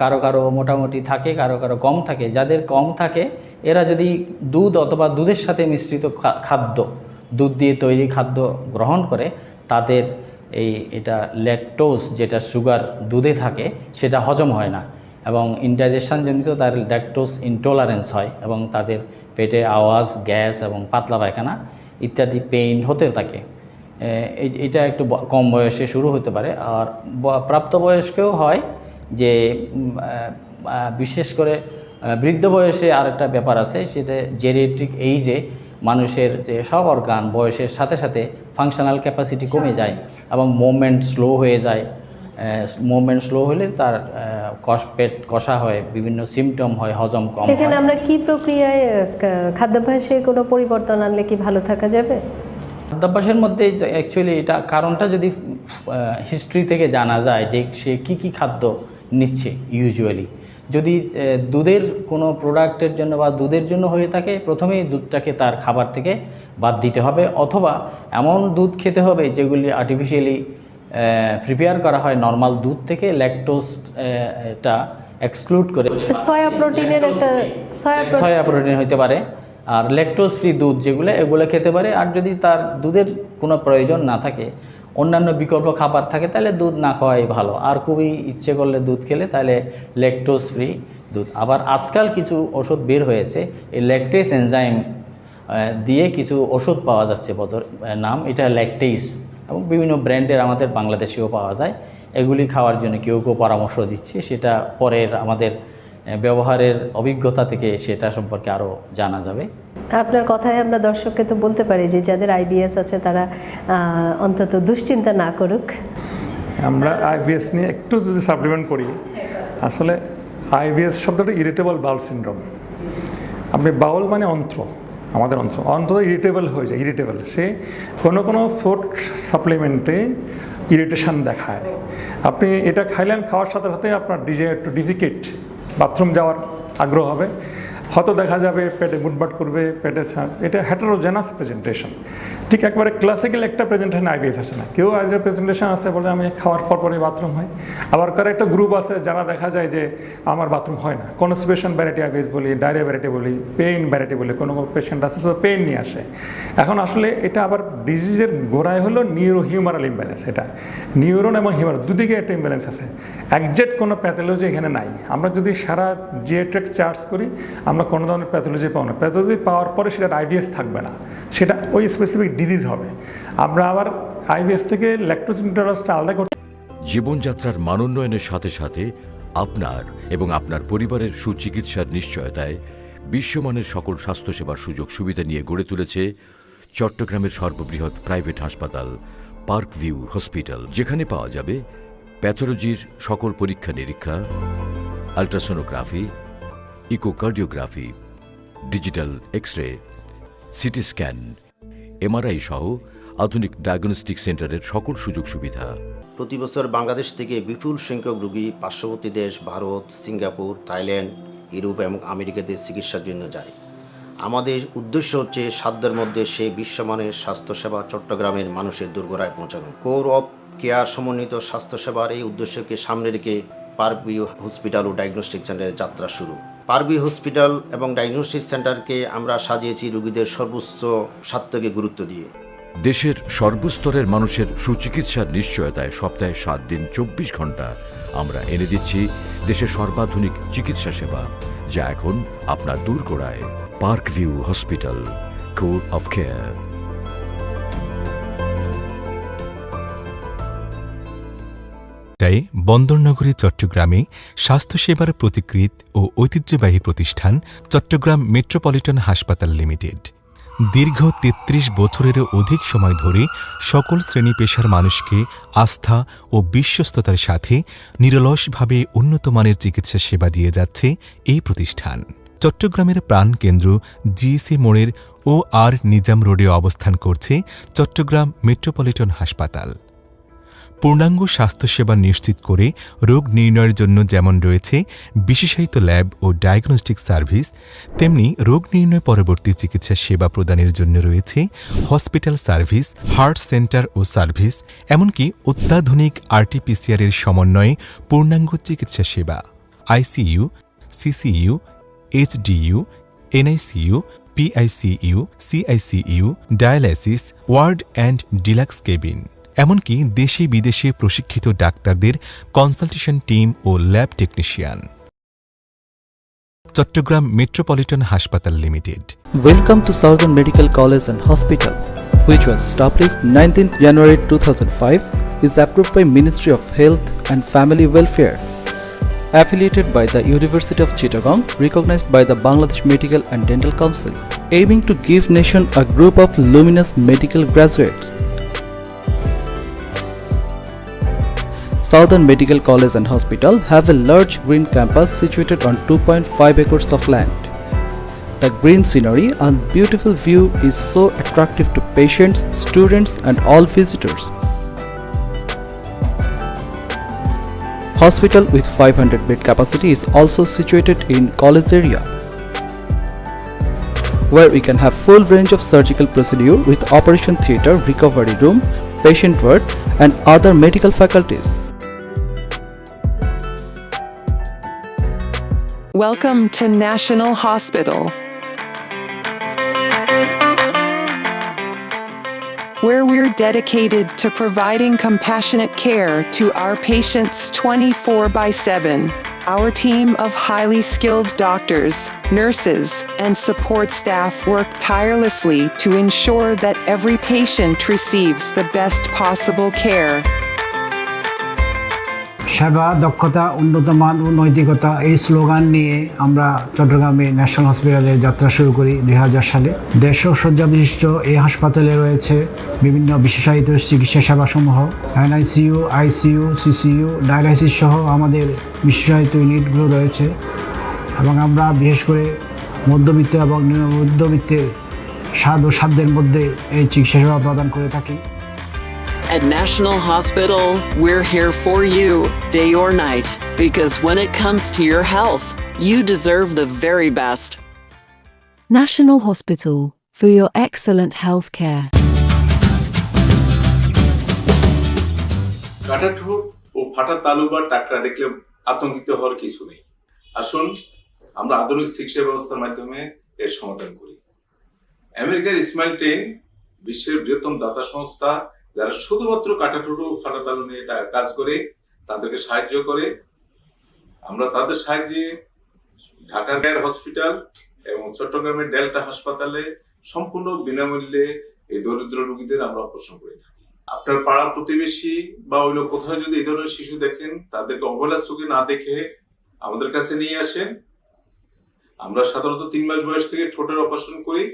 কারো কারো মোটামুটি থাকে, কারো কারো কম থাকে। যাদের কম থাকে এরা যদি দুধ অথবা দুধের সাথে মিশ্রিত খাদ্য, দুধ দিয়ে তৈরি খাদ্য গ্রহণ করে, তাদের এটা ল্যাকটোজ, যেটা সুগার দুধে থাকে, সেটা হজম হয় না এবং ইনডাইজেশনজনিত তার ল্যাকটোজ ইনটলারেন্স হয় এবং তাদের পেটে আওয়াজ, গ্যাস এবং পাতলা পায়খানা ইত্যাদি পেইন হতে থাকে। এটা একটু কম বয়সে শুরু হতে পারে। আর প্রাপ্তবয়স্কেও হয়, যে বিশেষ করে বৃদ্ধ বয়সে আরেকটা ব্যাপার আছে, সেটা জেরিয়াট্রিক এইজে মানুষের যে সব অর্গান বয়সের সাথে সাথে ফাংশনাল ক্যাপাসিটি কমে যায় এবং মুভমেন্ট স্লো হয়ে যায়। মুভমেন্ট স্লো হলে তার পেট কষা হয়, বিভিন্ন সিমটম হয়, হজম কম হয়। এখানে আমরা কি প্রক্রিয়ায় খাদ্যাভ্যাসে কোনো পরিবর্তন আনলে কি ভালো থাকা যাবে? খাদ্যাভ্যাসের মধ্যে অ্যাকচুয়ালি এটা কারণটা যদি হিস্ট্রি থেকে জানা যায় যে সে কি খাদ্য নিচ্ছে, ইউজুয়ালি যদি দুধের কোনো প্রোডাক্টের জন্য বা দুধের জন্য হয়ে থাকে, প্রথমেই দুধটাকে তার খাবার থেকে বাদ দিতে হবে, অথবা এমন দুধ খেতে হবে যেগুলি আর্টিফিশিয়ালি প্রিপেয়ার করা হয় নর্মাল দুধ থেকে, ল্যাকটোজটা এক্সক্লুড করে। সয়া প্রোটিনের একটা সয়া প্রোটিন হতে পারে, আর ল্যাকটোজ ফ্রি দুধ যেগুলো, এগুলো খেতে পারে। আর যদি তার দুধের কোনো প্রয়োজন না থাকে, অন্যান্য বিকল্প খাবার থাকে, তাহলে দুধ না খাওয়াই ভালো। আর খুবই ইচ্ছে করলে দুধ খেলে তাহলে ল্যাকটোজ ফ্রি দুধ। আবার আজকাল কিছু ওষুধ বের হয়েছে, এই ল্যাকটেজ এনজাইম দিয়ে কিছু ওষুধ পাওয়া যাচ্ছে, নাম এটা ল্যাকটেজ, এবং বিভিন্ন ব্র্যান্ডের আমাদের বাংলাদেশেও পাওয়া যায়। এগুলি খাওয়ার জন্য কেউ কেউ পরামর্শ দিচ্ছে, সেটা পরের আমাদের ব্যবহারের অভিজ্ঞতা থেকে সেটা সম্পর্কে আরও জানা যাবে। আপনার কথায় আমরা দর্শককে তো বলতে পারি যে যাদের আইবিএস আছে তারা অন্তত দুশ্চিন্তা না করুক। আমরা আইবিএস নিয়ে একটু যদি সাপ্লিমেন্ট করি, আসলে আইবিএস শব্দটা ইরিটেবল বাউল সিনড্রোম। আপনি বাউল মানে অন্ত্র, আমাদের অন্ত্র ইরিটেবল হয়ে যায়, ইরিটেবল। সে কোনো ফুড সাপ্লিমেন্টে ইরিটেশন দেখায়। আপনি এটা খাইলেন, খাওয়ার সাথে সাথে আপনার ডিজায়ার টু ডিফিকেট, বাথরুম যাওয়ার আগ্রহ হবে, হয়তো দেখা যাবে পেটে মুটবাট করবে, পেটে এটা হেটারোজেনাস প্রেজেন্টেশন। ঠিক একবারে ক্লাসিক্যাল একটা প্রেজেন্টেশন আইবিএস আসে না। কেউ আজ প্রেজেন্টেশন আসে বলে আমি খাওয়ার পরে বাথরুম হয়, আবার কারো একটা গ্রুপ আছে যারা দেখা যায় যে আমার বাথরুম হয় না, কনস্টিপেশন ভ্যারাইটি আইবিএস বলি, ডায়রিয়া ভ্যারাইটি বলি, পেইন ভ্যারাইটি বলি, কোনো পেশেন্ট আছে তো পেইন নিয়ে আসে। এখন আসলে এটা আবার ডিজিজের গোড়ায় হলো নিউরো হিউমারাল ইমব্যালেন্স। এটা নিউরন এবং হিউমারাল দুদিকে একটা ইমব্যালেন্স আছে, একজ্যাক্ট কোনো প্যাথোলজি এখানে নাই। আমরা যদি সারা জিএট্রিক চার্জ করি, আমরা কোনো ধরনের প্যাথোলজি পাবো না। প্যাথোলজি পাওয়ার পরে সেটা আইবিএস থাকবে না, সেটা ওই স্পেসিফিক ডিজিজ হবে। আমরা আবার আইবিএস থেকে ল্যাকটোজ ইনটলারেন্সটা আলাদা করতে। জীবনযাত্রার মানোন্নয়নের সাথে সাথে আপনার এবং আপনার পরিবারের সুচিকিৎসার নিশ্চয়তায় বিশ্বমানের সকল স্বাস্থ্যসেবার সুযোগ সুবিধা নিয়ে গড়ে তুলেছে চট্টগ্রামের সর্ববৃহৎ প্রাইভেট হাসপাতাল পার্ক ভিউ হসপিটাল, যেখানে পাওয়া যাবে প্যাথোলজির সকল পরীক্ষা নিরীক্ষা, ultrasonography, echocardiography, digital X-ray, CT scan, MRI সহ আধুনিক ডায়াগনস্টিক সেন্টারের সকল সুযোগ সুবিধা। প্রতি বছর বাংলাদেশ থেকে বিপুল সংখ্যক রোগী পার্শ্ববর্তী দেশ ভারত, সিঙ্গাপুর, থাইল্যান্ড, ইউরোপ এবং আমেরিকাতে চিকিৎসার জন্য যায়। আমাদের উদ্দেশ্য হচ্ছে সাধ্যের মধ্যে সেই বিশ্বমানের স্বাস্থ্যসেবা চট্টগ্রামের মানুষের দোরগোড়ায় পৌঁছানো। কোর অফ কেয়ার সমন্বিত স্বাস্থ্যসেবার এই উদ্দেশ্যকে সামনে রেখে পার্ক ভিউ হসপিটাল ও ডায়াগনস্টিক সেন্টারের যাত্রা শুরু। পার্ক ভিউ হসপিটাল এবং ডায়াগনস্টিক সেন্টারকে আমরা সাজিয়েছি রোগীদের সর্বোচ্চ স্বাস্থ্যকে গুরুত্ব দিয়ে। দেশের সর্বস্তরের মানুষের সুচিকিৎসার নিশ্চয়তায় সপ্তাহে 7 দিন 24 ঘন্টা আমরা এনে দিচ্ছি দেশের সর্বাধুনিক চিকিৎসা সেবা, যা এখন আপনার দোরগোড়ায়। Park view hospital, core of care. তাই বন্দরনগরী চট্টগ্রামে স্বাস্থ্যসেবার প্রতিকৃত ও ঐতিহ্যবাহী প্রতিষ্ঠান চট্টগ্রাম মেট্রোপলিটন হাসপাতাল লিমিটেড দীর্ঘ 33 বছরেরও অধিক সময় ধরে সকল শ্রেণী পেশার মানুষকে আস্থা ও বিশ্বস্ততার সাথে নিরলসভাবে উন্নতমানের চিকিৎসা সেবা দিয়ে যাচ্ছে এই প্রতিষ্ঠান। চট্টগ্রামের প্রাণকেন্দ্র জিএসি মোড়ের ও আর নিজাম রোডে অবস্থান করছে চট্টগ্রাম মেট্রোপলিটন হাসপাতাল। পূর্ণাঙ্গ স্বাস্থ্যসেবা নিশ্চিত করে রোগ নির্ণয়ের জন্য যেমন রয়েছে বিশেষায়িত ল্যাব ও ডায়াগনস্টিক সার্ভিস, তেমনি রোগ নির্ণয় পরবর্তী চিকিৎসা সেবা প্রদানের জন্য রয়েছে হসপিটাল সার্ভিস, হার্ট সেন্টার ও সার্ভিস, এমনকি অত্যাধুনিক RT-PCR এর সমন্বয়ে পূর্ণাঙ্গ চিকিৎসা সেবা, ICU, CCU, HDU, NICU, PICU, CICU, dialysis, ward and deluxe cabin, এমনকি দেশে বিদেশে প্রশিক্ষিত ডাক্তারদের কনসালটেশন টিম ও ল্যাব টেকনিশিয়ান। চট্টগ্রাম মেট্রোপলিটন হাসপাতাল limited. Welcome to Southern Medical College and Hospital, which was established 19th January 2005, is approved by Ministry of Health and Family Welfare, affiliated by the University of Chittagong, recognized by the Bangladesh Medical and Dental Council, aiming to give nation a group of luminous medical graduates. Southern Medical College and Hospital have a large green campus situated on 2.5 acres of land. The green scenery and beautiful view is so attractive to patients, students and all visitors. Hospital with 500 bed capacity is also situated in college area, where we can have full range of surgical procedure with operation theatre, recovery room, patient ward and other medical faculties. Welcome to National Hospital, where we're dedicated to providing compassionate care to our patients 24/7. Our team of highly skilled doctors, nurses, and support staff work tirelessly to ensure that every patient receives the best possible care. সেবা, দক্ষতা, উন্নত মান ও নৈতিকতা এই slogan নিয়ে আমরা চট্টগ্রামে national হসপিটালে যাত্রা শুরু করি 2000 সালে। 150 শয্যা বিশিষ্ট এই হাসপাতালে রয়েছে বিভিন্ন বিশেষায়িত চিকিৎসা সেবাসমূহ, NICU, ICU, CCU, ডায়ালাইসিস সহ আমাদের বিশেষায়িত ইউনিটগুলো রয়েছে এবং আমরা বিশেষ করে মধ্যবিত্ত এবং নিম্নমধ্যবিত্তের সাধ্যের মধ্যে এই চিকিৎসা সেবা প্রদান করে থাকি। At National Hospital, we're here for you, day or night, because when it comes to your health, you deserve the very best. National Hospital, for your excellent health care. কাটাঠোর ও ফাটা তালু বা টাকরা দেখলে আতঙ্কিত হওয়ার কিছু নেই। আসুন আমরা আধুনিক চিকিৎসা ব্যবস্থার মাধ্যমে এর সমাধান করি। আমেরিকার স্মাইল ট্রেন বিশ্বের বৃহত্তম দাতা সংস্থা, যারা শুধুমাত্র কাটাঠোর ও ফাটা তালু নিয়ে কাজ করে, তাদেরকে সাহায্য করে। আমরা তাদের সাহায্যে ঢাকার কেয়ার হসপিটাল এবং চট্টগ্রামের ডেল্টা হাসপাতালে সম্পূর্ণ বিনামূল্যে এই দরিদ্র রোগীদের আমরা অপারেশন করে থাকি। আপনার পাড়া প্রতিবেশী বা অন্য কোথাও যদি এই ধরনের শিশু দেখেন, তাদেরকে অবহেলার চোখে না দেখে আমাদের কাছে নিয়ে আসেন। আমরা সাধারণত 3 মাস বয়স থেকে ঠোঁটের অপারেশন করি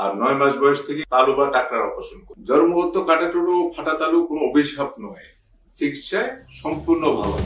আর 9 মাস বয়স থেকে তালু বা টাকরার অপারেশন করি। জন্মগত কাটাঠোর ও ফাটা তালু কোনো অভিশাপ নয়, চিকিৎসায় সম্পূর্ণ ভালো।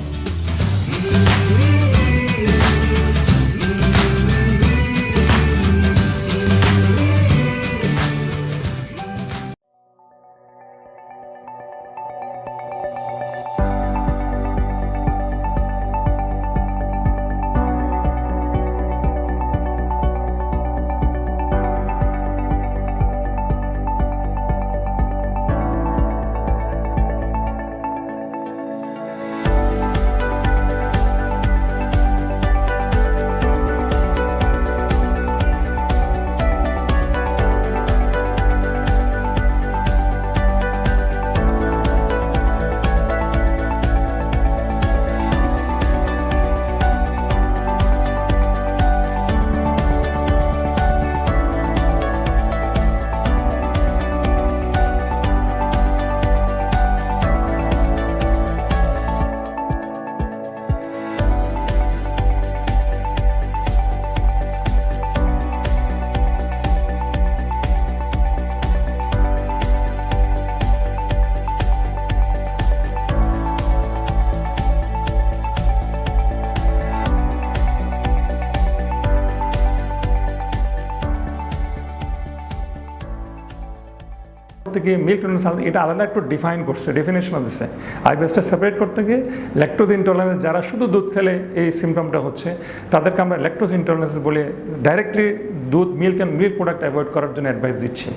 গিয়ে মিল্ক ইন্টলারেন্স এটা আলাদা একটু ডিফাইন করছে, ডেফিনেশনও দিচ্ছে। আইবিএসটা সেপারেট করতে গিয়ে ল্যাকটোজ ইন্টলারেন্স যারা শুধু দুধ খেলে এই সিমটমটা হচ্ছে তাদেরকে আমরা ল্যাকটোজ ইন্টলারেন্স বলে ডাইরেক্টলি দুধ মিল্ক প্রোডাক্ট অ্যাভয়েড করার জন্য অ্যাডভাইস দিচ্ছি।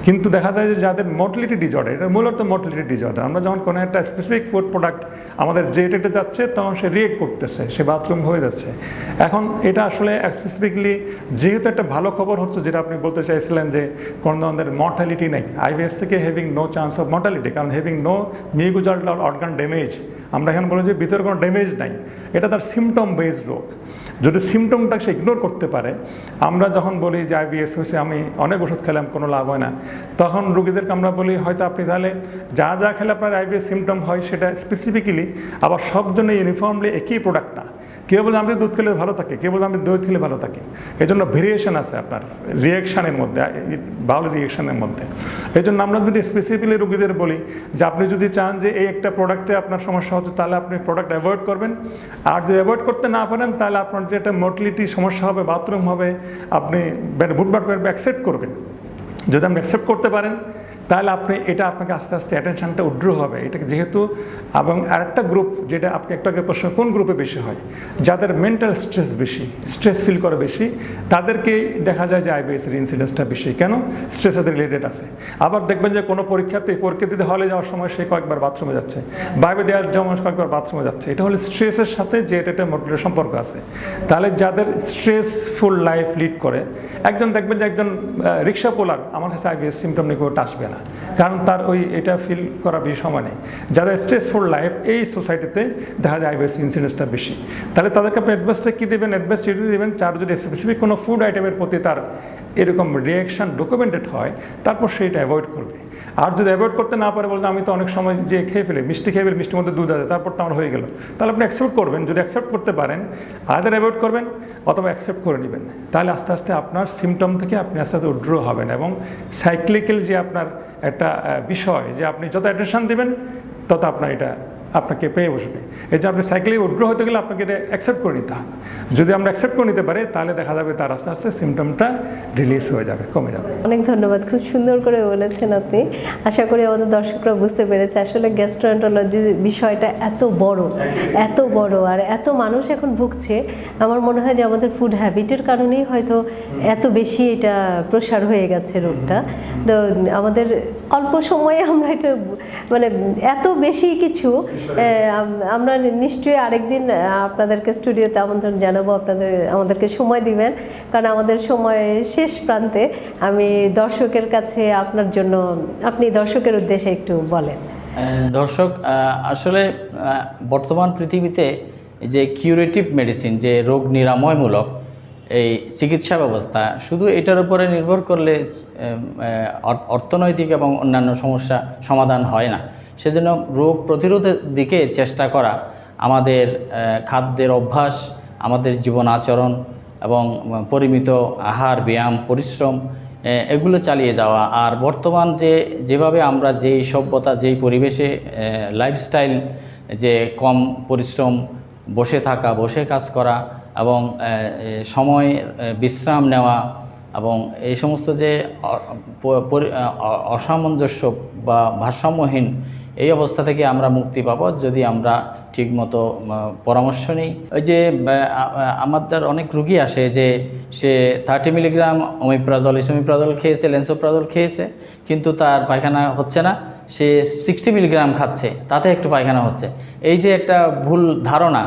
কিন্তু দেখা যায় যে যাদের মোটিলিটি ডিজর্ডার, এটা মূলত মোটিলিটি ডিজর্ডার, আমরা যখন কোনো একটা স্পেসিফিক ফুড প্রোডাক্ট আমাদের জেটেটে যাচ্ছে তখন সে রিয়েক্ট করতেছে, সে বাথরুম হয়ে যাচ্ছে। এখন এটা আসলে স্পেসিফিকলি যেহেতু একটা ভালো খবর হচ্ছে, যেটা আপনি বলতে চাইছিলেন যে কোনো ধরনের মর্টালিটি নেই আইবিএস থেকে, having no chance of mortality, কারণ having no mucosal organ damage, আমরা এখানে বলি যে ভিতরে কোনো ড্যামেজ নাই, এটা তার সিমটম বেসড রোগ। যদি সিমটমটা সে ইগনোর করতে পারে, আমরা যখন বলি যে আইবিএস হয়েছে আমি অনেক ওষুধ খেলাম কোনো লাভ হয় না, তখন রোগীদেরকে আমরা বলি হয়তো আপনি তাহলে যা যা খেলে আপনার আইবিএস সিমটম হয় সেটা স্পেসিফিক্যালি আবার সব জন্য ইউনিফর্মলি একই প্রোডাক্ট না। কেউ বলে আমি দুধ খেলে ভালো থাকে, কেউ বলে আমি দই খেলে ভালো থাকে, এই জন্য ভেরিয়েশন আছে আপনার রিয়াকশানের মধ্যে, বাউল রিয়াকশানের মধ্যে। এই জন্য আমরা যদি স্পেসিফিক্যালি রোগীদের বলি যে আপনি যদি চান যে এই একটা প্রোডাক্টে আপনার সমস্যা হচ্ছে তাহলে আপনি প্রোডাক্ট অ্যাভয়েড করবেন, আর যদি অ্যাভয়েড করতে না পারেন তাহলে আপনার যে একটা মোটিলিটি সমস্যা হবে, বাথরুম হবে, আপনি বুটবার করে অ্যাকসেপ্ট করবেন। যদি আপনি অ্যাকসেপ্ট করতে পারেন তাহলে আপনি এটা আপনাকে আস্তে আস্তে অ্যাটেনশনটা উড্র হবে এটাকে যেহেতু। এবং আরেকটা গ্রুপ যেটা আপনি একটা প্রশ্ন, কোন গ্রুপে বেশি হয়, যাদের মেন্টাল স্ট্রেস বেশি, স্ট্রেস ফিল করে বেশি, তাদেরকেই দেখা যায় যে আইবিএসের ইনসিডেন্সটা বেশি। কেন? স্ট্রেসের সাথে রিলেটেড আছে। আবার দেখবেন যে কোনো পরীক্ষা দিতে হলে যাওয়ার সময় সে কয়েকবার বাথরুমে যাচ্ছে, বাইরে দেওয়ার সময় কয়েকবার বাথরুমে যাচ্ছে, এটা হলে স্ট্রেসের সাথে যে এটা মোটিভের সম্পর্ক আছে। তাহলে যাদের স্ট্রেসফুল লাইফ লিড করে, একজন দেখবেন যে একজন রিক্সা পোলার আমার কাছে আইবিএস সিমটম নিয়ে কেউ আসবে না, কারণ তার ওই এটা ফিল করার বেশি সময় নেই। যারা স্ট্রেসফুল লাইফ এই সোসাইটিতে দেখা যায় আইবিএস ইনসিডেন্সটা বেশি। তাহলে তাদেরকে আপনি অ্যাডভাইসটা কী দেবেন? অ্যাডভাইস যদি দেবেন তার যদি স্পেসিফিক কোনো ফুড আইটেমের প্রতি তার এরকম রিয়াকশান ডকুমেন্টেড হয়, তারপর সেইটা অ্যাভয়েড করবে। আর যদি অ্যাভয়েড করতে না পারে, বলতে আমি তো অনেক সময় যে খেয়ে ফেলে মিষ্টি খেয়ে ফেলে, মিষ্টির মধ্যে দুধ আছে, তারপর তো আমার হয়ে গেল, তাহলে আপনি অ্যাকসেপ্ট করবেন। যদি অ্যাকসেপ্ট করতে পারেন আদার অ্যাভয়েড করবেন অথবা অ্যাকসেপ্ট করে নেবেন, তাহলে আস্তে আস্তে আপনার সিমটম থেকে আপনি আস্তে আস্তে উড্র হবেন। এবং সাইক্লিক্যাল যে আপনার একটা বিষয় যে আপনি যত অ্যাটেনশন দেবেন তত আপনার এটা আপনাকে পেয়ে বসবে। এই জন্য আপনি সাইকেলে উড্র হতে গেলে আপনাকে এটা অ্যাকসেপ্ট করে নিতে হয়। যদি আমরা অ্যাকসেপ্ট করে নিতে পারি তাহলে দেখা যাবে তার আস্তে আস্তে সিমটমটা রিলিজ হয়ে যাবে, কমে যাবে। অনেক ধন্যবাদ, খুব সুন্দর করে বলেছেন আপনি। আশা করি আমাদের দর্শকরা বুঝতে পেরেছে আসলে গ্যাস্ট্রোএন্টারোলজির বিষয়টা এত বড় আর এত মানুষ এখন ভুগছে। আমার মনে হয় যে আমাদের ফুড হ্যাবিটের কারণেই হয়তো এত বেশি এটা প্রসার হয়ে গেছে রোগটা। তো আমাদের অল্প সময়ে আমরা এটা মানে এত বেশি কিছু, আমরা নিশ্চয়ই আরেকদিন আপনাদেরকে স্টুডিওতে আমন্ত্রণ জানাবো, আমাদেরকে সময় দিবেন, কারণ আমাদের সময় শেষ প্রান্তে। আমি দর্শকের কাছে আপনার জন্য, আপনি দর্শকের উদ্দেশ্যে একটু বলেন। দর্শক, আসলে বর্তমান পৃথিবীতে যে কিউরেটিভ মেডিসিন, যে রোগ নিরাময়মূলক এই চিকিৎসা ব্যবস্থা, শুধু এটার উপরে নির্ভর করলে অর্থনৈতিক এবং অন্যান্য সমস্যা সমাধান হয় না। সেজন্য রোগ প্রতিরোধের দিকে চেষ্টা করা, আমাদের খাদ্যের অভ্যাস, আমাদের জীবন আচরণ এবং পরিমিত আহার, ব্যায়াম, পরিশ্রম এগুলো চালিয়ে যাওয়া। আর বর্তমান যেভাবে আমরা যেই সভ্যতা, যেই পরিবেশে লাইফস্টাইল, যে কম পরিশ্রম, বসে থাকা, বসে কাজ করা এবং সময় বিশ্রাম নেওয়া এবং এই সমস্ত যে অসামঞ্জস্য বা ভারসাম্যহীন এই অবস্থা থেকে আমরা মুক্তি পাবো যদি আমরা ঠিকমতো পরামর্শ নিই। ওই যে আমাদের অনেক রুগী আসে যে সে 30 মিলিগ্রাম অমিপ্রাজল, ইসোমিপ্রাজল খেয়েছে, লেন্সোপ্রাজল খেয়েছে, কিন্তু তার পায়খানা হচ্ছে না। সে 60 মিলিগ্রাম খাচ্ছে, তাতে একটু পায়খানা হচ্ছে। এই যে একটা ভুল ধারণা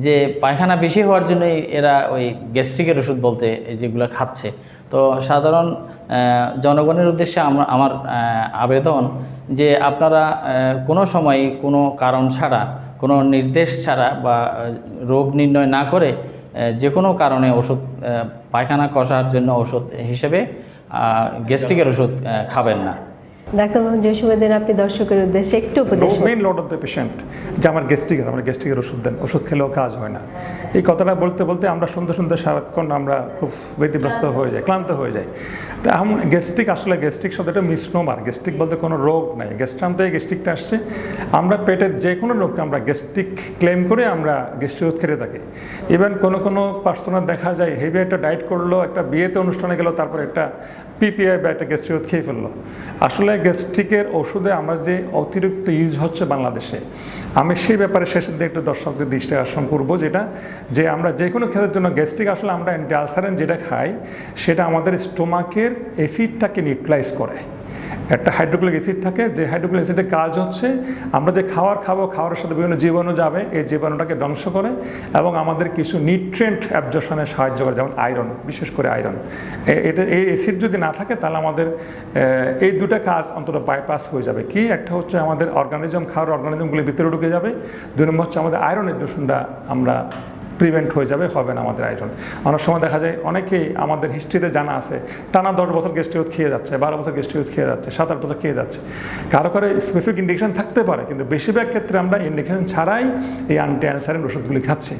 যে পায়খানা বেশি হওয়ার জন্যই এরা ওই গ্যাস্ট্রিকের ওষুধ বলতে যেগুলো খাচ্ছে। তো সাধারণ জনগণের উদ্দেশ্যে আমার আবেদন যে আপনারা কোনো সময় কোনো কারণ ছাড়া, কোনো নির্দেশ ছাড়া বা রোগ নির্ণয় না করে যে কোনো কারণে ওষুধ, পায়খানা কষার জন্য ওষুধ হিসেবে গ্যাস্ট্রিকের ওষুধ খাবেন না। ডাক্তার মোহাম্মদ জসিমউদ্দিন, আপনি দর্শকের উদ্দেশ্যে একটু উপদেশ। Main lot of the patient যে আমার গ্যাস্ট্রিক আছে, আমার গ্যাস্ট্রিকের ওষুধ দেন, ওষুধ খেলেও কাজ হয় না। এই কথাটা বলতে বলতে আমরা সুন্দর সারাক্ষণ আমরা খুব ব্যতিব্যস্ত হয়ে যাই, ক্লান্ত হয়ে যাই। তা এখন গ্যাস্ট্রিক, আসলে গ্যাস্ট্রিক শব্দটা মিসনোমার। গ্যাস্ট্রিক বলতে কোনো রোগ নাই, গ্যাস্ট্রাম থেকে গ্যাস্ট্রিকটা আসছে। আমরা পেটের যে কোনো রোগকে আমরা গ্যাস্ট্রিক ক্লেম করে আমরা গ্যাস্ট্রিক ওষুধ খেতে থাকি। ইভেন কোনো পার্সোনাল দেখা যায় হেভি একটা ডায়েট করলো, একটা বিয়েতে অনুষ্ঠানে গেল, তারপর একটা পিপিআই বা একটা গ্যাস্ট্রিক ওষুধ খেয়ে ফেললো। আসলে গ্যাস্ট্রিকের ওষুধে আমরা যে অতিরিক্ত ইউজ হচ্ছে বাংলাদেশে, আমি সেই ব্যাপারে শেষের দিকে একটু দর্শকদের দৃষ্টি আকর্ষণ করবো, যেটা যে আমরা যে কোনো ক্ষেত্রের জন্য গ্যাস্ট্রিক আসলে আমরা অ্যান্টি আলসারেন যেটা খাই সেটা আমাদের স্টোমাকের অ্যাসিডটাকে নিউট্রালাইজ করে। একটা হাইড্রোক্লোরিক অ্যাসিড থাকে, যে হাইড্রোক্লোরিক অ্যাসিডের কাজ হচ্ছে আমরা যে খাওয়ার সাথে বিভিন্ন জীবাণু যাবে, এই জীবাণুটাকে ধ্বংস করে এবং আমাদের কিছু নিউট্রিয়েন্ট অ্যাবজর্পশনে সাহায্য করে, যেমন আয়রন, বিশেষ করে আয়রন। এই অ্যাসিড যদি না থাকে তাহলে আমাদের এই দুটো কাজ অন্তত বাইপাস হয়ে যাবে। কি একটা হচ্ছে আমাদের খাওয়ার অর্গানিজমগুলি ভিতরে ঢুকে যাবে, 2 নম্বর হচ্ছে আমাদের আয়রনের দূষণটা আমরা প্রিভেন্ট হয়ে যাবে, হবে না আমাদের আয়রন। অনেক সময় দেখা যায় অনেকেই আমাদের হিস্ট্রিতে জানা আছে টানা 10 বছর গ্যাস্ট্রিক ওষুধ খেয়ে যাচ্ছে, 12 বছর গ্যাস্ট্রিক ওষুধ খেয়ে যাচ্ছে, 7-8 বছর খেয়ে যাচ্ছে। কারো স্পেসিফিক ইন্ডিকেশন থাকতে পারে, কিন্তু বেশিরভাগ ক্ষেত্রে আমরা ইন্ডিকেশন ছাড়াই এই অ্যান্টি আলসারেন ওষুধগুলি খাচ্ছি।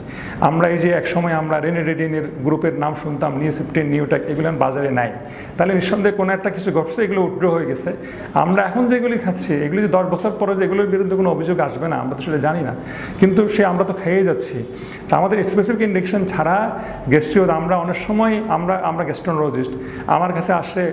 আমরা এই যে একসময় আমরা রেনিডেডিনের গ্রুপের নাম শুনতাম, নিউসিপ্টিন, নিউট্যাক, এগুলো বাজারে নাই, তাহলে নিঃসন্দেহে কোনো একটা কিছু ঘটছে, এগুলো উইথড্র হয়ে গেছে। আমরা এখন যেগুলি খাচ্ছি এগুলি যে 10 বছর পরে যে এগুলোর বিরুদ্ধে কোনো অভিযোগ আসবে না আমরা তো সেটা জানি না, কিন্তু আমরা তো খেয়ে যাচ্ছি। তা আমাদের স্পেসিফিক ইন্ডিকেশন ছাড়া গ্যাস্ট্রিক আমরা অনেক সময় আমরা গ্যাস্ট্রোনোলজিস্ট, আমার কাছে আসে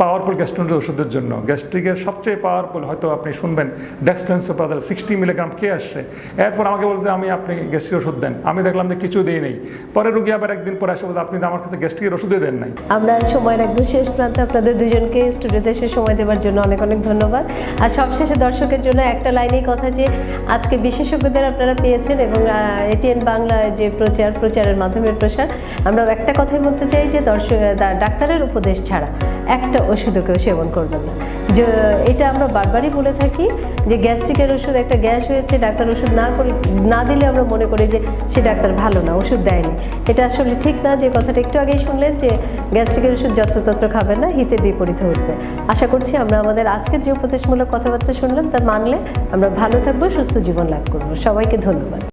পাওয়ারফুল গ্যাস্ট্রোনোলজি ওষুধের জন্য। গ্যাস্ট্রিকের সবচেয়ে পাওয়ারফুল হয়তো আপনি শুনবেন ডেক্সট্রানসোপ্রাজল 60 মিলিগ্রাম কে আসছে, এরপর আমাকে বলছে আপনি গ্যাস্ট্রিক ওষুধ দেন, আমি দেখলাম যে কিছু দিয়ে নেই, পরে রুগী আবার একদিন পরে আসে বলতে আপনি তো আমার কাছে গ্যাস্ট্রিকের ওষুধই দেন নাই। আমরা সময়ের একদম শেষ প্রান্তে, আপনাদের দুজনকে স্টুডিওতে এসে সময় দেওয়ার জন্য অনেক অনেক ধন্যবাদ। আর সবশেষে দর্শকের জন্য একটা লাইনেই কথা, যে আজকে বিশেষজ্ঞদের আপনারা পেয়েছেন এবং এটিএন বাংলায় যে প্রচারের মাধ্যমে প্রসার, আমরা একটা কথাই বলতে চাই যে ডাক্তারের উপদেশ ছাড়া একটা ওষুধও কেউ সেবন করবেন না। যে এটা আমরা বারবারই বলে থাকি যে গ্যাস্ট্রিকের ওষুধ, একটা গ্যাস হয়েছে, ডাক্তার ওষুধ না দিলে আমরা মনে করি যে সে ডাক্তার ভালো না, ওষুধ দেয়নি। এটা আসলে ঠিক না। যে কথাটা একটু আগেই শুনলেন যে গ্যাস্ট্রিকের ওষুধ যত্রতত্র খাবেন না, হিতে বিপরীত উঠবে। আশা করছি আমরা আমাদের আজকের যে উপদেশমূলক কথাবার্তা শুনলাম তা মানলে আমরা ভালো থাকবো, সুস্থ জীবন লাভ করবো। সবাইকে ধন্যবাদ।